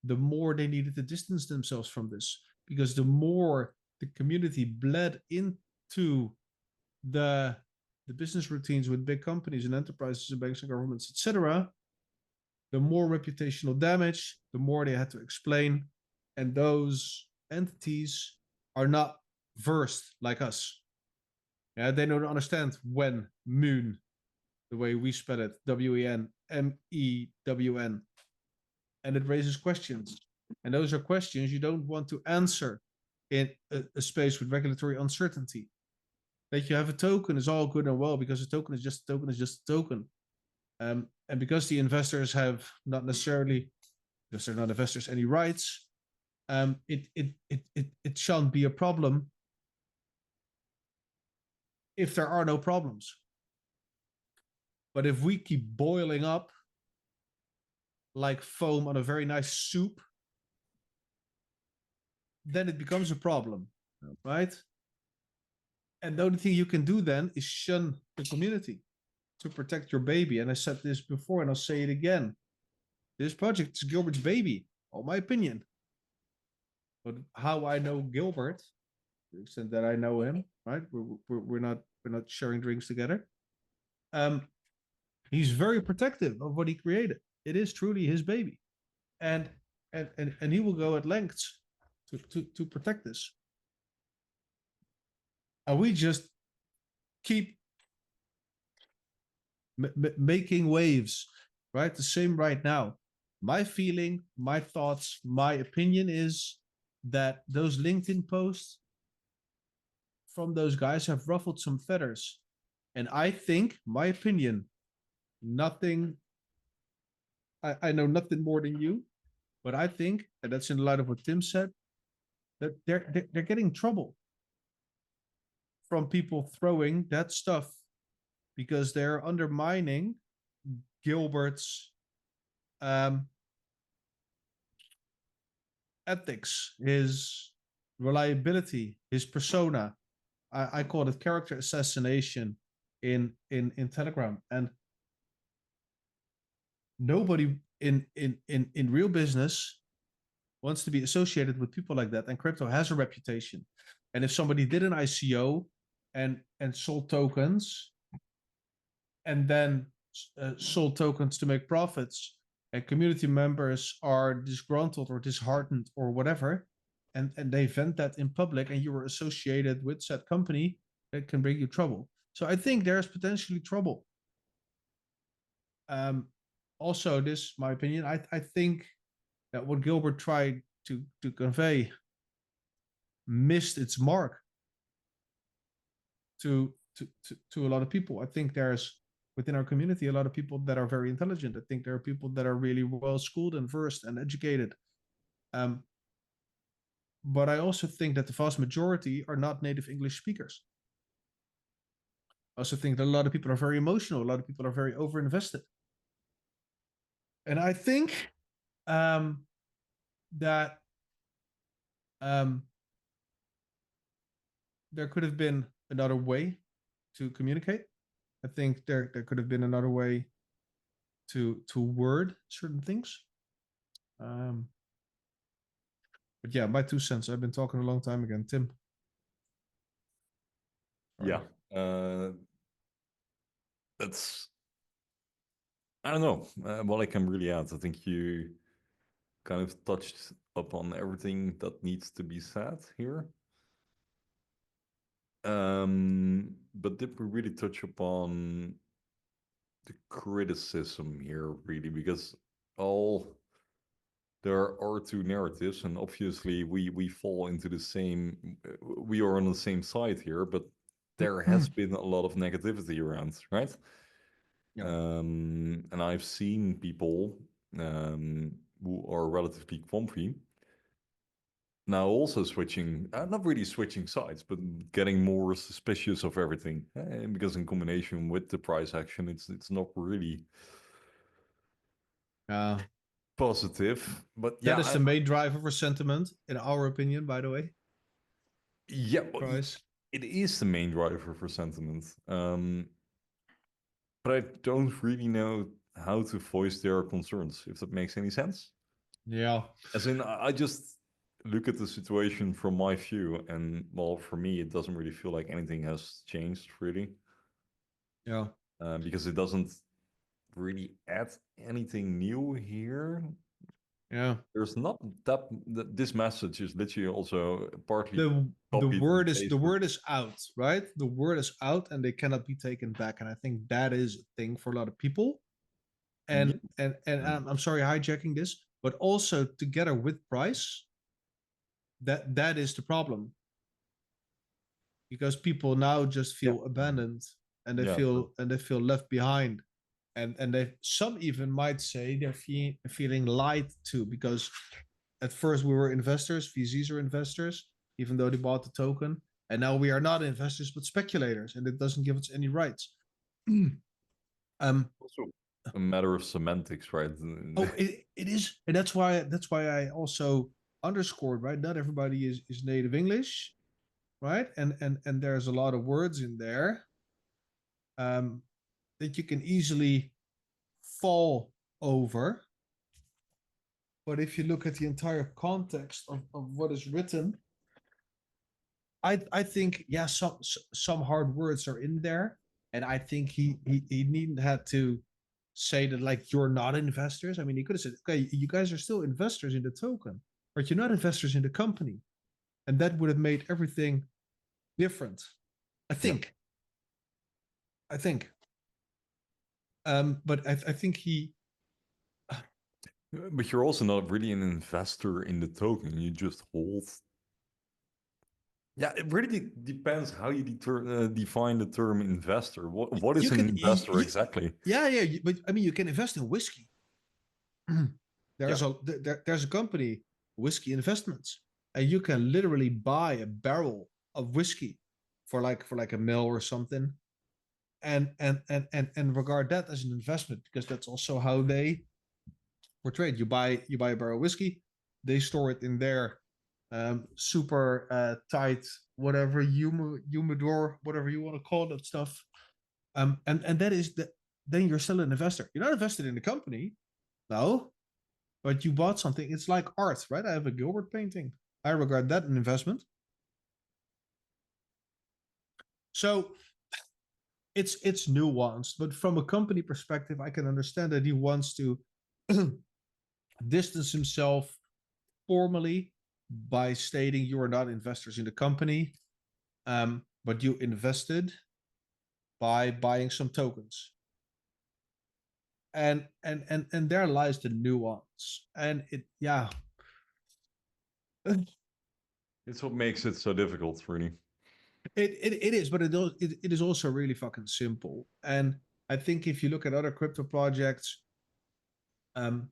Speaker 1: the more they needed to distance themselves from this. Because the more the community bled into the business routines with big companies and enterprises and banks and governments, etc., the more reputational damage, the more they had to explain. And those entities are not versed like us. Yeah, they don't understand when moon, the way we spell it, WEN, MEWN. And it raises questions. And those are questions you don't want to answer in a space with regulatory uncertainty. That you have a token is all good and well, because a token is just a token is just a token. And because the investors have not necessarily, because they're not investors, any rights, it shan't be a problem if there are no problems. But if we keep boiling up like foam on a very nice soup, then it becomes a problem, right? And the only thing you can do then is shun the community to protect your baby. And I said this before, and I'll say it again. This project is Gilbert's baby, all my opinion. But how I know Gilbert, to the extent that I know him, right? We're not sharing drinks together. He's very protective of what he created. It is truly his baby, and he will go at lengths to protect this. And we just keep making waves, right? The same right now. My feeling, my thoughts, my opinion is that those LinkedIn posts from those guys have ruffled some feathers. And I think, my opinion, nothing, I know nothing more than you, but I think, and that's in light of what Tim said, that they're getting trouble from people throwing that stuff because they're undermining Gilbert's ethics, his reliability, his persona. I call it character assassination in Telegram. And nobody in real business wants to be associated with people like that. And crypto has a reputation. And if somebody did an ICO and sold tokens and then sold tokens to make profits, and community members are disgruntled or disheartened or whatever, and they vent that in public, and you were associated with said company, that can bring you trouble. So I think there's potentially trouble. Also, this, my opinion, I think that what Gilbert tried to convey missed its mark to a lot of people. I think there's within our community a lot of people that are very intelligent. I think there are people that are really well schooled and versed and educated. But I also think that the vast majority are not native English speakers. I also think that a lot of people are very emotional. A lot of people are very overinvested. And I think that there could have been another way to communicate. I think there could have been another way to word certain things. But yeah, my 2 cents. I've been talking a long time again. Tim.
Speaker 2: Yeah. That's, I don't know what I can really add. I think you kind of touched upon everything that needs to be said here. But did we really touch upon the criticism here, really? Because all there are two narratives, and obviously we fall into the same. We are on the same side here, but there has been a lot of negativity around, right?
Speaker 1: Yeah.
Speaker 2: And I've seen people who are relatively Quamfy now also switching, not really switching sides, but getting more suspicious of everything. Because in combination with the price action, it's not really positive. But
Speaker 1: That
Speaker 2: yeah,
Speaker 1: is the main driver for sentiment, in our opinion, by the way.
Speaker 2: yeah,
Speaker 1: Price.
Speaker 2: it is the main driver for sentiment. But I don't really know how to voice their concerns, if that makes any sense.
Speaker 1: Yeah.
Speaker 2: As in, I just look at the situation from my view, and well, for me, it doesn't really feel like anything has changed, really.
Speaker 1: Yeah.
Speaker 2: Because it doesn't really add anything new here.
Speaker 1: Yeah.
Speaker 2: There's not that this message is literally also partly
Speaker 1: The
Speaker 2: copied and
Speaker 1: word is
Speaker 2: pasted.
Speaker 1: out, right? The word is out and they cannot be taken back. And I think that is a thing for a lot of people.
Speaker 2: Yeah.
Speaker 1: And I'm sorry hijacking this, but also together with price, that is the problem. Because people now just feel abandoned and
Speaker 2: Yeah.
Speaker 1: they feel left behind. And they some even might say they're feeling lied to because at first we were investors, VCs are investors, even though they bought the token. And now we are not investors, but speculators, and it doesn't give us any rights.
Speaker 2: Also a matter of semantics, right?
Speaker 1: Oh, it is. And that's why I also underscored, right? Not everybody is native English, right? And there's a lot of words in there that you can easily fall over. But if you look at the entire context of what is written, I think yeah, some hard words are in there, and I think he needn't have to say that like you're not investors. I mean, he could have said, okay, you guys are still investors in the token, but you're not investors in the company, and that would have made everything different. I think. I think. But I think he.
Speaker 2: But you're also not really an investor in the token. You just hold. Yeah, it really depends how you define the term investor. What is
Speaker 1: You
Speaker 2: an
Speaker 1: can.
Speaker 2: investor exactly?
Speaker 1: Yeah. But I mean, you can invest in whiskey.
Speaker 2: Yeah.
Speaker 1: There's a company, Whiskey Investments, and you can literally buy a barrel of whiskey for like a mil or something, and regard that as an investment because that's also how they portray it. You buy a barrel of whiskey, they store it in their super tight whatever humidor, whatever you want to call that stuff, and that is the then you're still an investor. You're not invested in the company, no, but you bought something. It's like art, right? I have a Gilbert painting. I regard that an investment. So it's nuanced, but from a company perspective, I can understand that he wants to distance himself formally by stating you are not investors in the company, but you invested by buying some tokens. And there lies the nuance. And it yeah.
Speaker 2: It's what makes it so difficult, really.
Speaker 1: It is, but it is also really fucking simple. And I think if you look at other crypto projects, um,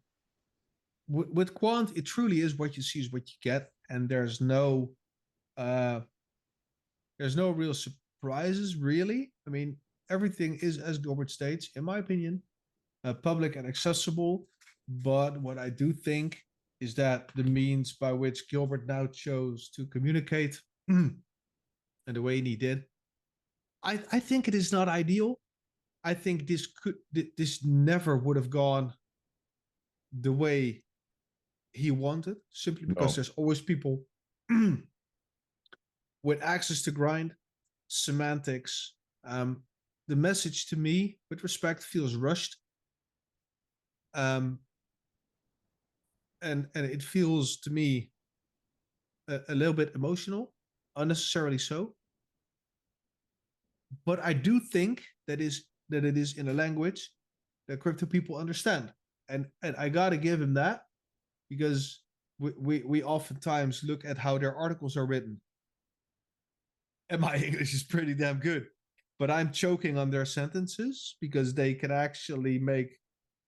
Speaker 1: with Quant, it truly is what you see is what you get, and uh, there's no real surprises, really. I mean, everything is as Gilbert states, in my opinion, public and accessible. But what I do think is that the means by which Gilbert now chose to communicate and the way he did, I think it is not ideal. I think this never would have gone the way he wanted, simply because
Speaker 2: No.
Speaker 1: there's always people with access to grind, semantics. The message to me, with respect, feels rushed. And it feels to me a little bit emotional, unnecessarily so. But I do think that it is in a language that crypto people understand, and I gotta give him that, because we oftentimes look at how their articles are written, and my English is pretty damn good, but I'm choking on their sentences because they can actually make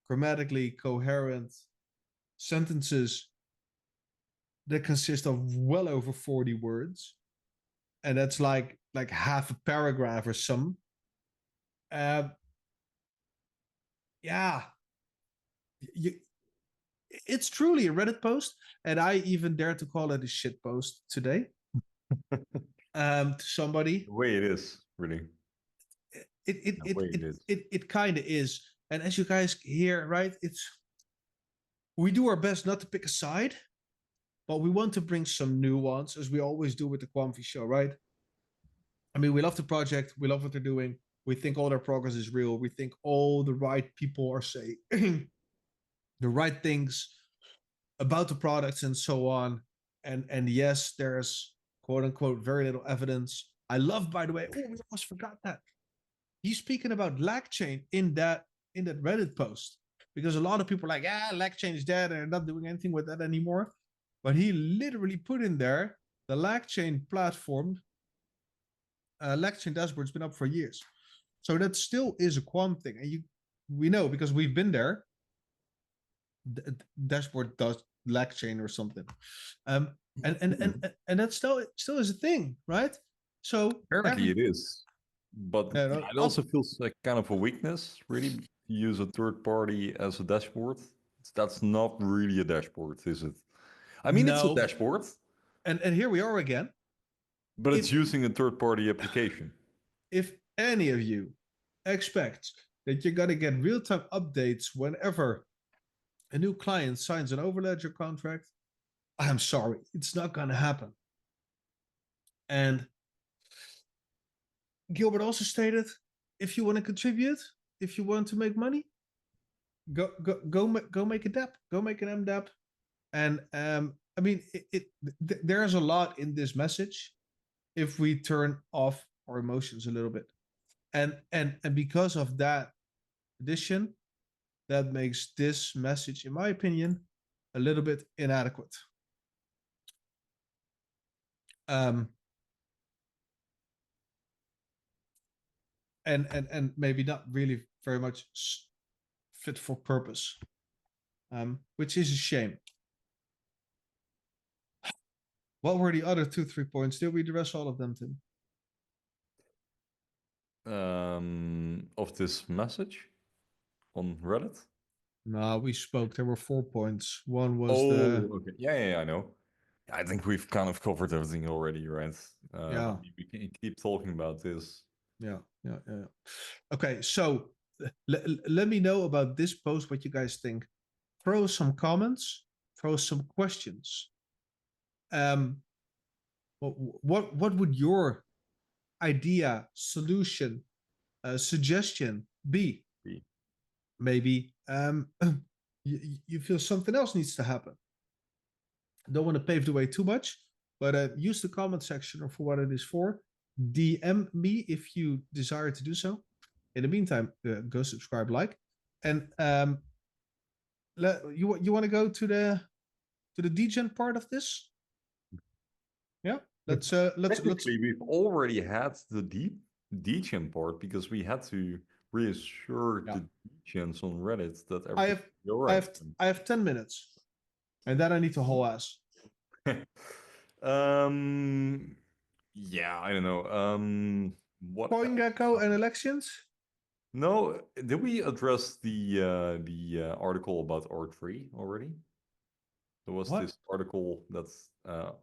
Speaker 1: grammatically coherent sentences that consist of well over 40 words, and that's like half a paragraph or some. Uh, yeah, you, it's truly a Reddit post, and I even dare to call it a shit post today. To somebody,
Speaker 2: The way it is, really.
Speaker 1: It kind of is, and as you guys hear, right? We do our best not to pick a side, but we want to bring some nuance, as we always do with the Quamfy Show, right? I mean, we love the project, we love what they're doing. We think all their progress is real. We think all the right people are saying the right things about the products and so on. And yes, there's quote unquote very little evidence. I love, by the way, oh, we almost forgot that. He's speaking about LACChain in that Reddit post, because a lot of people are like, yeah, LACChain is dead and they're not doing anything with that anymore. But he literally put in there the LACChain platform. LACChain dashboard's been up for years. So that still is a quant thing. And we know because we've been there. Dashboard does LACChain or something. And that still is a thing, right? So
Speaker 2: Apparently it is. But
Speaker 1: no,
Speaker 2: it also feels like kind of a weakness, really, to use a third party as a dashboard. That's not really a dashboard, is it? I mean, it's a
Speaker 1: no,
Speaker 2: dashboard,
Speaker 1: and here we are again.
Speaker 2: but it's using a third party application.
Speaker 1: If any of you expect that you're going to get real-time updates whenever a new client signs an overledger contract, I'm sorry, it's not going to happen. And Gilbert also stated, if you want to contribute, if you want to make money, go make a DApp, go make an MDApp. And I mean, there's a lot in this message if we turn off our emotions a little bit. And because of that addition, that makes this message, in my opinion, a little bit inadequate. And maybe not really very much fit for purpose, which is a shame. What were the other 2-3 points? Did we address all of them, Tim?
Speaker 2: Of this message on Reddit?
Speaker 1: No, we spoke. There were 4 points. One was
Speaker 2: okay. Yeah, I know. I think we've kind of covered everything already, right?
Speaker 1: Yeah.
Speaker 2: We can keep talking about this.
Speaker 1: Yeah. Okay, so let me know about this post, what you guys think. Throw some comments, throw some questions. What would your idea, solution, suggestion be? Maybe you feel something else needs to happen. Don't want to pave the way too much, but use the comment section for what it is for. DM me if you desire to do so. In the meantime, go subscribe, like, and you want to go to the degen part of this? Yeah, let's.
Speaker 2: We've already had the degen part because we had to reassure the degens on Reddit that everything you're right.
Speaker 1: I have 10 minutes, and then I need to whole ass.
Speaker 2: Yeah, I don't know. What
Speaker 1: CoinGecko and elections?
Speaker 2: No, did we address the article about R3 already? There was this article that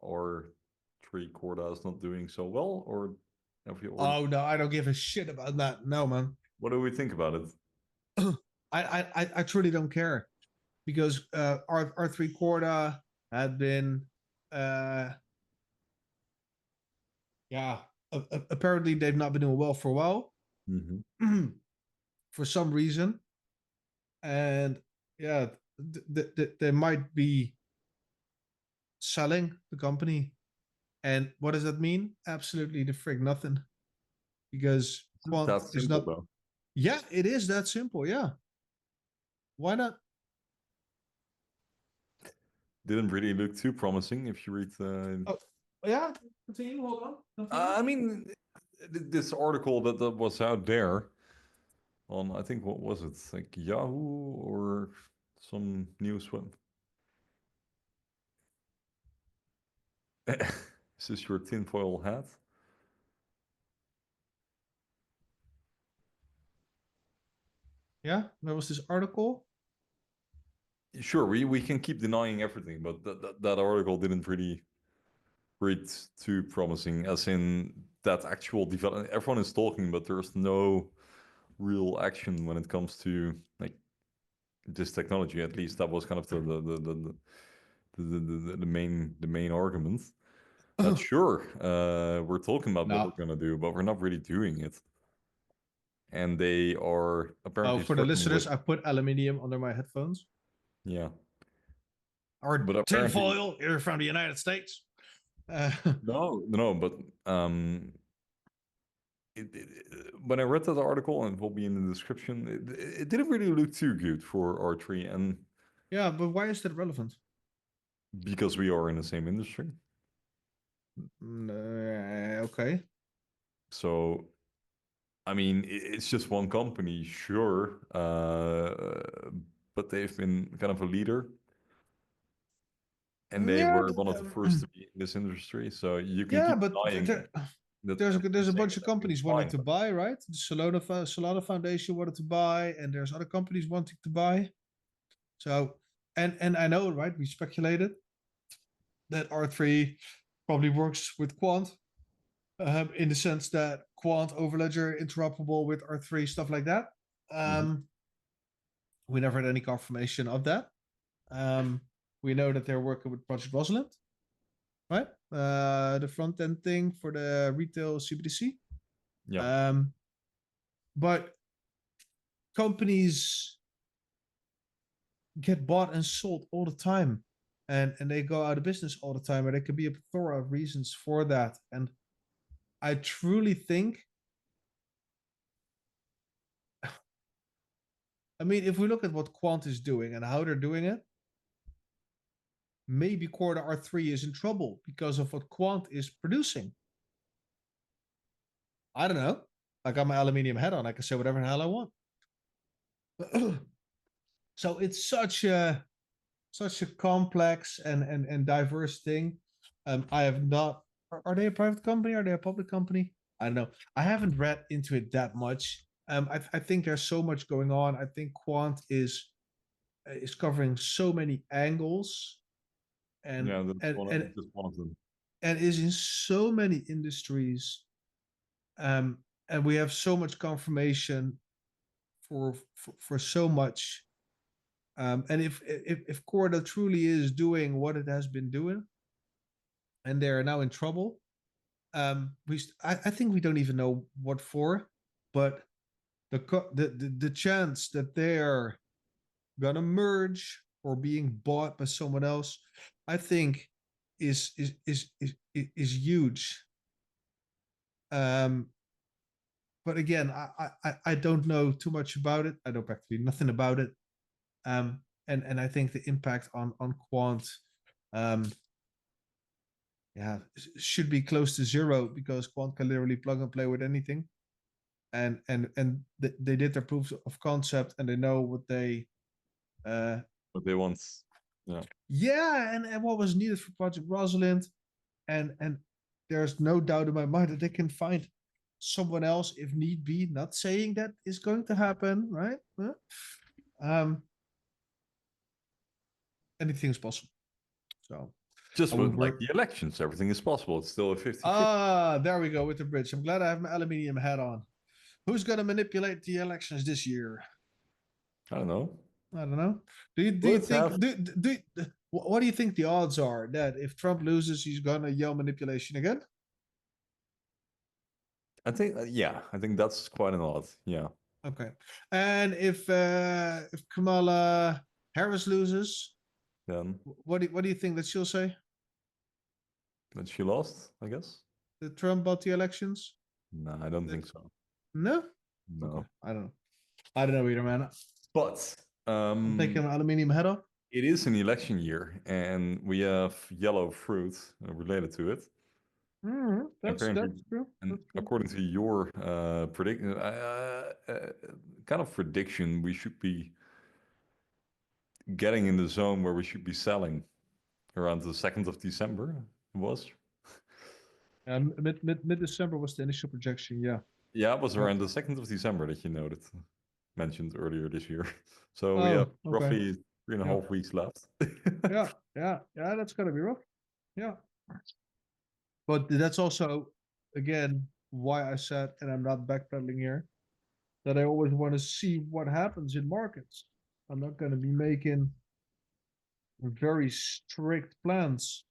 Speaker 2: R3 Corda is not doing so well, or have you already...
Speaker 1: Oh no, I don't give a shit about that. No, man.
Speaker 2: What do we think about it?
Speaker 1: I truly don't care because R3 Corda had been yeah, apparently they've not been doing well for a while.
Speaker 2: Mm-hmm.
Speaker 1: For some reason, and yeah, they might be selling the company. And what does that mean? Absolutely the frig nothing, because Quant
Speaker 2: That's
Speaker 1: is
Speaker 2: simple
Speaker 1: not.
Speaker 2: though.
Speaker 1: Yeah, it is that simple. Yeah, why not?
Speaker 2: Didn't really look too promising if you read.
Speaker 1: Oh, yeah. Continue. Hold on. Continue.
Speaker 2: I mean, this article that was out there on, I think, what was it, like Yahoo or some news web. Is this your tinfoil hat?
Speaker 1: Yeah, there was this article.
Speaker 2: Sure, we can keep denying everything, but that article didn't really read too promising, as in that actual development. Everyone is talking, but there's no real action when it comes to like this technology. At least that was kind of the main argument. That sure, we're talking about what
Speaker 1: No.
Speaker 2: we're gonna do, but we're not really doing it. And they are
Speaker 1: Oh,
Speaker 2: apparently
Speaker 1: for the
Speaker 2: struggling
Speaker 1: listeners,
Speaker 2: with,
Speaker 1: I put aluminium under my headphones.
Speaker 2: yeah.
Speaker 1: Or
Speaker 2: But apparently,
Speaker 1: tinfoil. You're from the United States.
Speaker 2: no, but when I read that article, and it will be in the description, it didn't really look too good for R3, and
Speaker 1: yeah, but why is that relevant?
Speaker 2: because we are in the same industry.
Speaker 1: Okay.
Speaker 2: So, I mean, it's just one company, sure, but they've been kind of a leader, and they
Speaker 1: Yeah,
Speaker 2: were one of the first to be in this industry. So you can
Speaker 1: yeah,
Speaker 2: keep
Speaker 1: but
Speaker 2: denying that,
Speaker 1: there's a
Speaker 2: saying
Speaker 1: bunch
Speaker 2: that
Speaker 1: of
Speaker 2: everything's
Speaker 1: companies wanting
Speaker 2: fine.
Speaker 1: to buy, right? The Solana Foundation wanted to buy, and there's other companies wanting to buy. So, and I know, right? We speculated that R3 probably works with Quant, in the sense that Quant Overledger interoperable with R3, stuff like that.
Speaker 2: Mhm.
Speaker 1: We never had any confirmation of that. Um, we know that they're working with Project Rosalind, right? The front end thing for the retail CBDC.
Speaker 2: Yeah.
Speaker 1: But companies get bought and sold all the time, and they go out of business all the time, and there could be a plethora of reasons for that. And I truly think, I mean, if we look at what Quant is doing and how they're doing it, maybe Corda R3 is in trouble because of what Quant is producing. I don't know. I got my aluminium head on. I can say whatever the hell I want. So it's such a complex and diverse thing. I have not. Are they a private company? Are they a public company? I don't know. I haven't read into it that much. I think there's so much going on. I think Quant is covering so many angles, and
Speaker 2: Yeah, that's
Speaker 1: and and
Speaker 2: just one of them.
Speaker 1: and is in so many industries. Um, and we have so much confirmation for so much. And if Corda truly is doing what it has been doing, and they are now in trouble, I think we don't even know what for, but the chance that they're gonna merge or being bought by someone else, I think is huge. Um, but again, I don't know too much about it. I know practically nothing about it. And I think the impact on Quant, um, yeah, should be close to zero because Quant can literally plug and play with anything. And they did their proofs of concept and they know what they
Speaker 2: But they want, yeah.
Speaker 1: yeah, and what was needed for Project Rosalind, and there's no doubt in my mind that they can find someone else if need be. Not saying that is going to happen, right? Um, anything is possible. So
Speaker 2: Just
Speaker 1: I would
Speaker 2: with like
Speaker 1: work.
Speaker 2: the elections, everything is possible. It's still a 50-50.
Speaker 1: Ah, there we go with the bridge. I'm glad I have my aluminium hat on. Who's going to manipulate the elections this year?
Speaker 2: I don't know.
Speaker 1: I don't know. Do you
Speaker 2: Let's
Speaker 1: think
Speaker 2: have.
Speaker 1: what do you think the odds are that if Trump loses, he's gonna yell manipulation again?
Speaker 2: I think, yeah, I think that's quite an odd. Yeah.
Speaker 1: Okay. And if Kamala Harris loses,
Speaker 2: Then
Speaker 1: what do you think that she'll say?
Speaker 2: that she lost, I guess.
Speaker 1: That Trump bought the elections?
Speaker 2: No, I don't
Speaker 1: That
Speaker 2: think so.
Speaker 1: no? Okay.
Speaker 2: No.
Speaker 1: I don't know. I don't know either, man.
Speaker 2: But
Speaker 1: I'm taking an aluminium head off.
Speaker 2: it is an election year, and we have yellow fruit related to it.
Speaker 1: That's
Speaker 2: Apparently,
Speaker 1: true.
Speaker 2: and
Speaker 1: That's true.
Speaker 2: according to your kind of prediction, we should be getting in the zone where we should be selling around the 2nd of December. It was.
Speaker 1: And mid December was the initial projection. Yeah.
Speaker 2: Yeah, it was
Speaker 1: Yeah.
Speaker 2: around the 2nd of December that you noted, mentioned earlier this year. So we have
Speaker 1: Oh, okay.
Speaker 2: roughly 3.5 weeks left.
Speaker 1: Yeah. That's gonna be rough. Yeah. But that's also, again, why I said, and I'm not backpedaling here, that I always want to see what happens in markets. I'm not going to be making very strict plans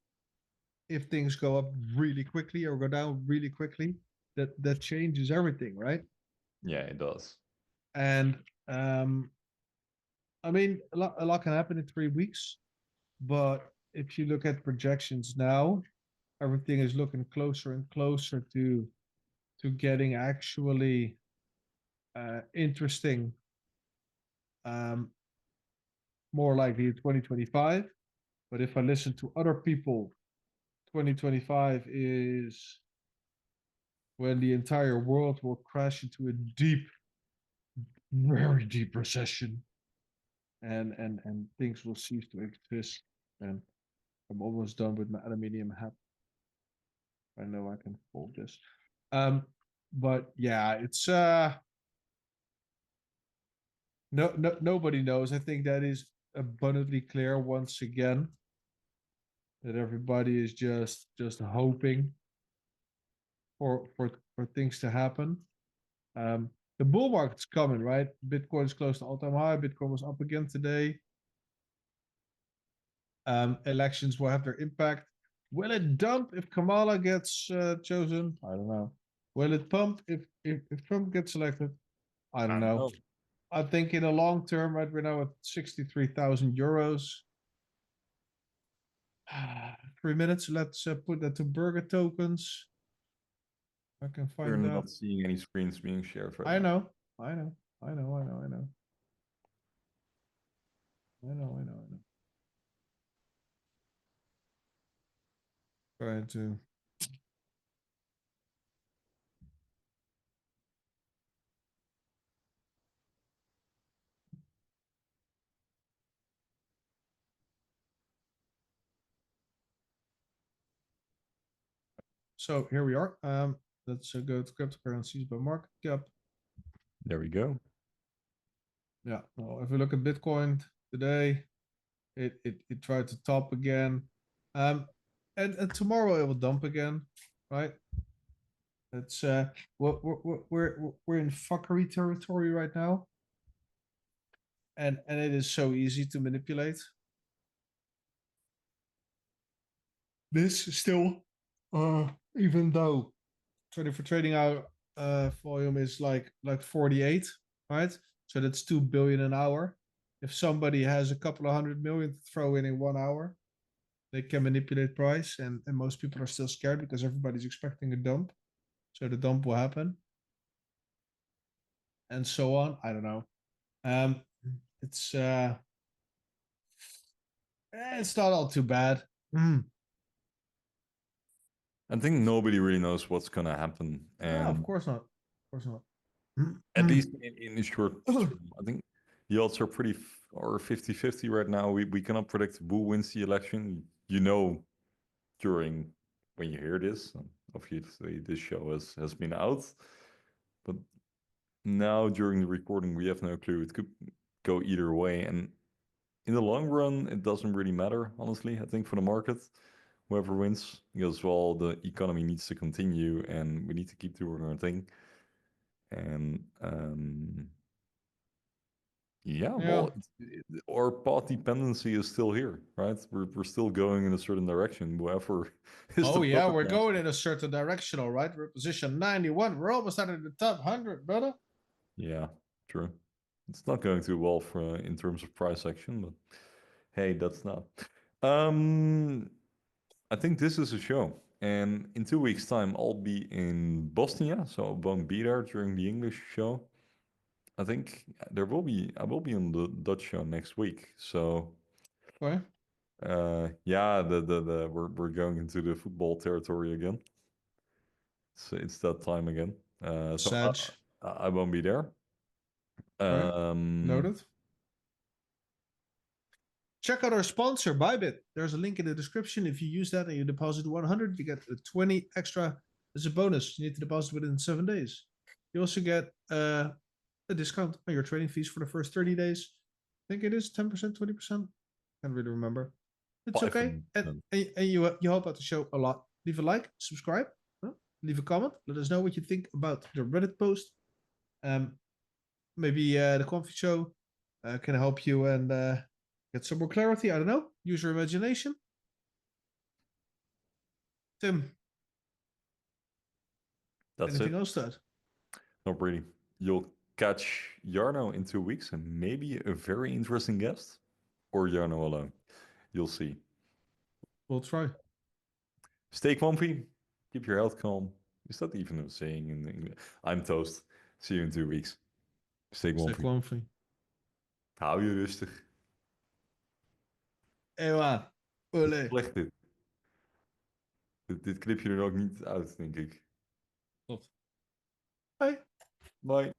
Speaker 1: if things go up really quickly or go down really quickly. That changes everything, right?
Speaker 2: Yeah, it does.
Speaker 1: And I mean, a lot can happen in 3 weeks, but if you look at projections now, everything is looking closer and closer to getting actually interesting, um, more likely 2025. But if I listen to other people, 2025 is when the entire world will crash into a deep, very deep recession, and things will cease to exist. And I'm almost done with my aluminium hat. I know I can fold this. But yeah, it's nobody knows. I think that is abundantly clear once again that everybody is just hoping for things to happen. The bull market's coming, right? Bitcoin is close to all-time high. Bitcoin was up again today. Elections will have their impact. Will it dump if Kamala gets chosen? I don't know. Will it pump if Trump gets elected? I don't know. I think in the long term, right, we're now at 63,000 euros. 3 minutes. Let's put that to burger tokens. I can
Speaker 2: We're
Speaker 1: find that.
Speaker 2: not seeing any screens being shared right
Speaker 1: I
Speaker 2: now.
Speaker 1: know. I know. I know. I know. I know. I know. I know. I know. Trying to. So here we are. Let's go to cryptocurrencies by market cap.
Speaker 2: There we go.
Speaker 1: Yeah. Well, if we look at Bitcoin today, it tried to top again. And tomorrow it will dump again, right? It's we're in fuckery territory right now, and it is so easy to manipulate. This is still, even though 24 trading hour volume is like 48, right? So that's 2 billion an hour. If somebody has a couple of 100 million to throw in 1 hour, they can manipulate price, and most people are still scared because everybody's expecting a dump. So the dump will happen, and so on. I don't know. Um, it's it's not all too bad.
Speaker 2: I think nobody really knows what's gonna happen,
Speaker 1: No, of
Speaker 2: and
Speaker 1: course not. Of course not.
Speaker 2: at least in the short term, I think the odds are pretty or 50-50 right now. We cannot predict who wins the election. You know, during when you hear this, obviously this show has been out, but now during the recording, we have no clue. It could go either way, and in the long run, it doesn't really matter. Honestly, I think for the market, whoever wins, because well, the economy needs to continue, and we need to keep doing our thing. And yeah,
Speaker 1: Yeah.
Speaker 2: well, our path dependency is still here, right? We're still going in a certain direction. Whoever is the
Speaker 1: Oh yeah,
Speaker 2: puppet
Speaker 1: we're going
Speaker 2: master.
Speaker 1: in a certain direction, all right. We're position 91. We're almost out of the top 100, brother.
Speaker 2: Yeah, true. It's not going too well for in terms of price action, but hey, that's not. Um, I think this is a show, and in 2 weeks' time, I'll be in Bosnia, so I won't be there during the English show. I think I will be on the Dutch show next week. So,
Speaker 1: Okay.
Speaker 2: yeah, we're going into the football territory again. So it's that time again. So
Speaker 1: Sag.
Speaker 2: I won't be there.
Speaker 1: Okay.
Speaker 2: Um,
Speaker 1: Noted. Check out our sponsor, BYBIT. There's a link in the description. If you use that and you deposit 100, you get a 20 extra as a bonus. You need to deposit within 7 days. You also get a discount on your trading fees for the first 30 days. I think it is 10%, 20%. Can't really remember. It's okay.
Speaker 2: 5%.
Speaker 1: And you help out the show a lot. Leave a like, subscribe, leave a comment. Let us know what you think about the Reddit post. Maybe the Quamfy Show can help you and get some more clarity. I don't know. Use your imagination. Tim,
Speaker 2: That's it.
Speaker 1: anything else to add?
Speaker 2: Not really. You'll catch Jarno in 2 weeks and maybe a very interesting guest, or Jarno alone. You'll see.
Speaker 1: We'll try.
Speaker 2: Stay comfy. Keep your health calm. Is that even a saying in English? I'm toast. See you in 2 weeks. Stay
Speaker 1: Stay
Speaker 2: comfy.
Speaker 1: Quamfy.
Speaker 2: Hou je rustig.
Speaker 1: Ewa.
Speaker 2: Het is
Speaker 1: Ole.
Speaker 2: slecht dit. Dit knip je er ook niet uit, denk ik.
Speaker 1: Tot. Bye.
Speaker 2: Bye.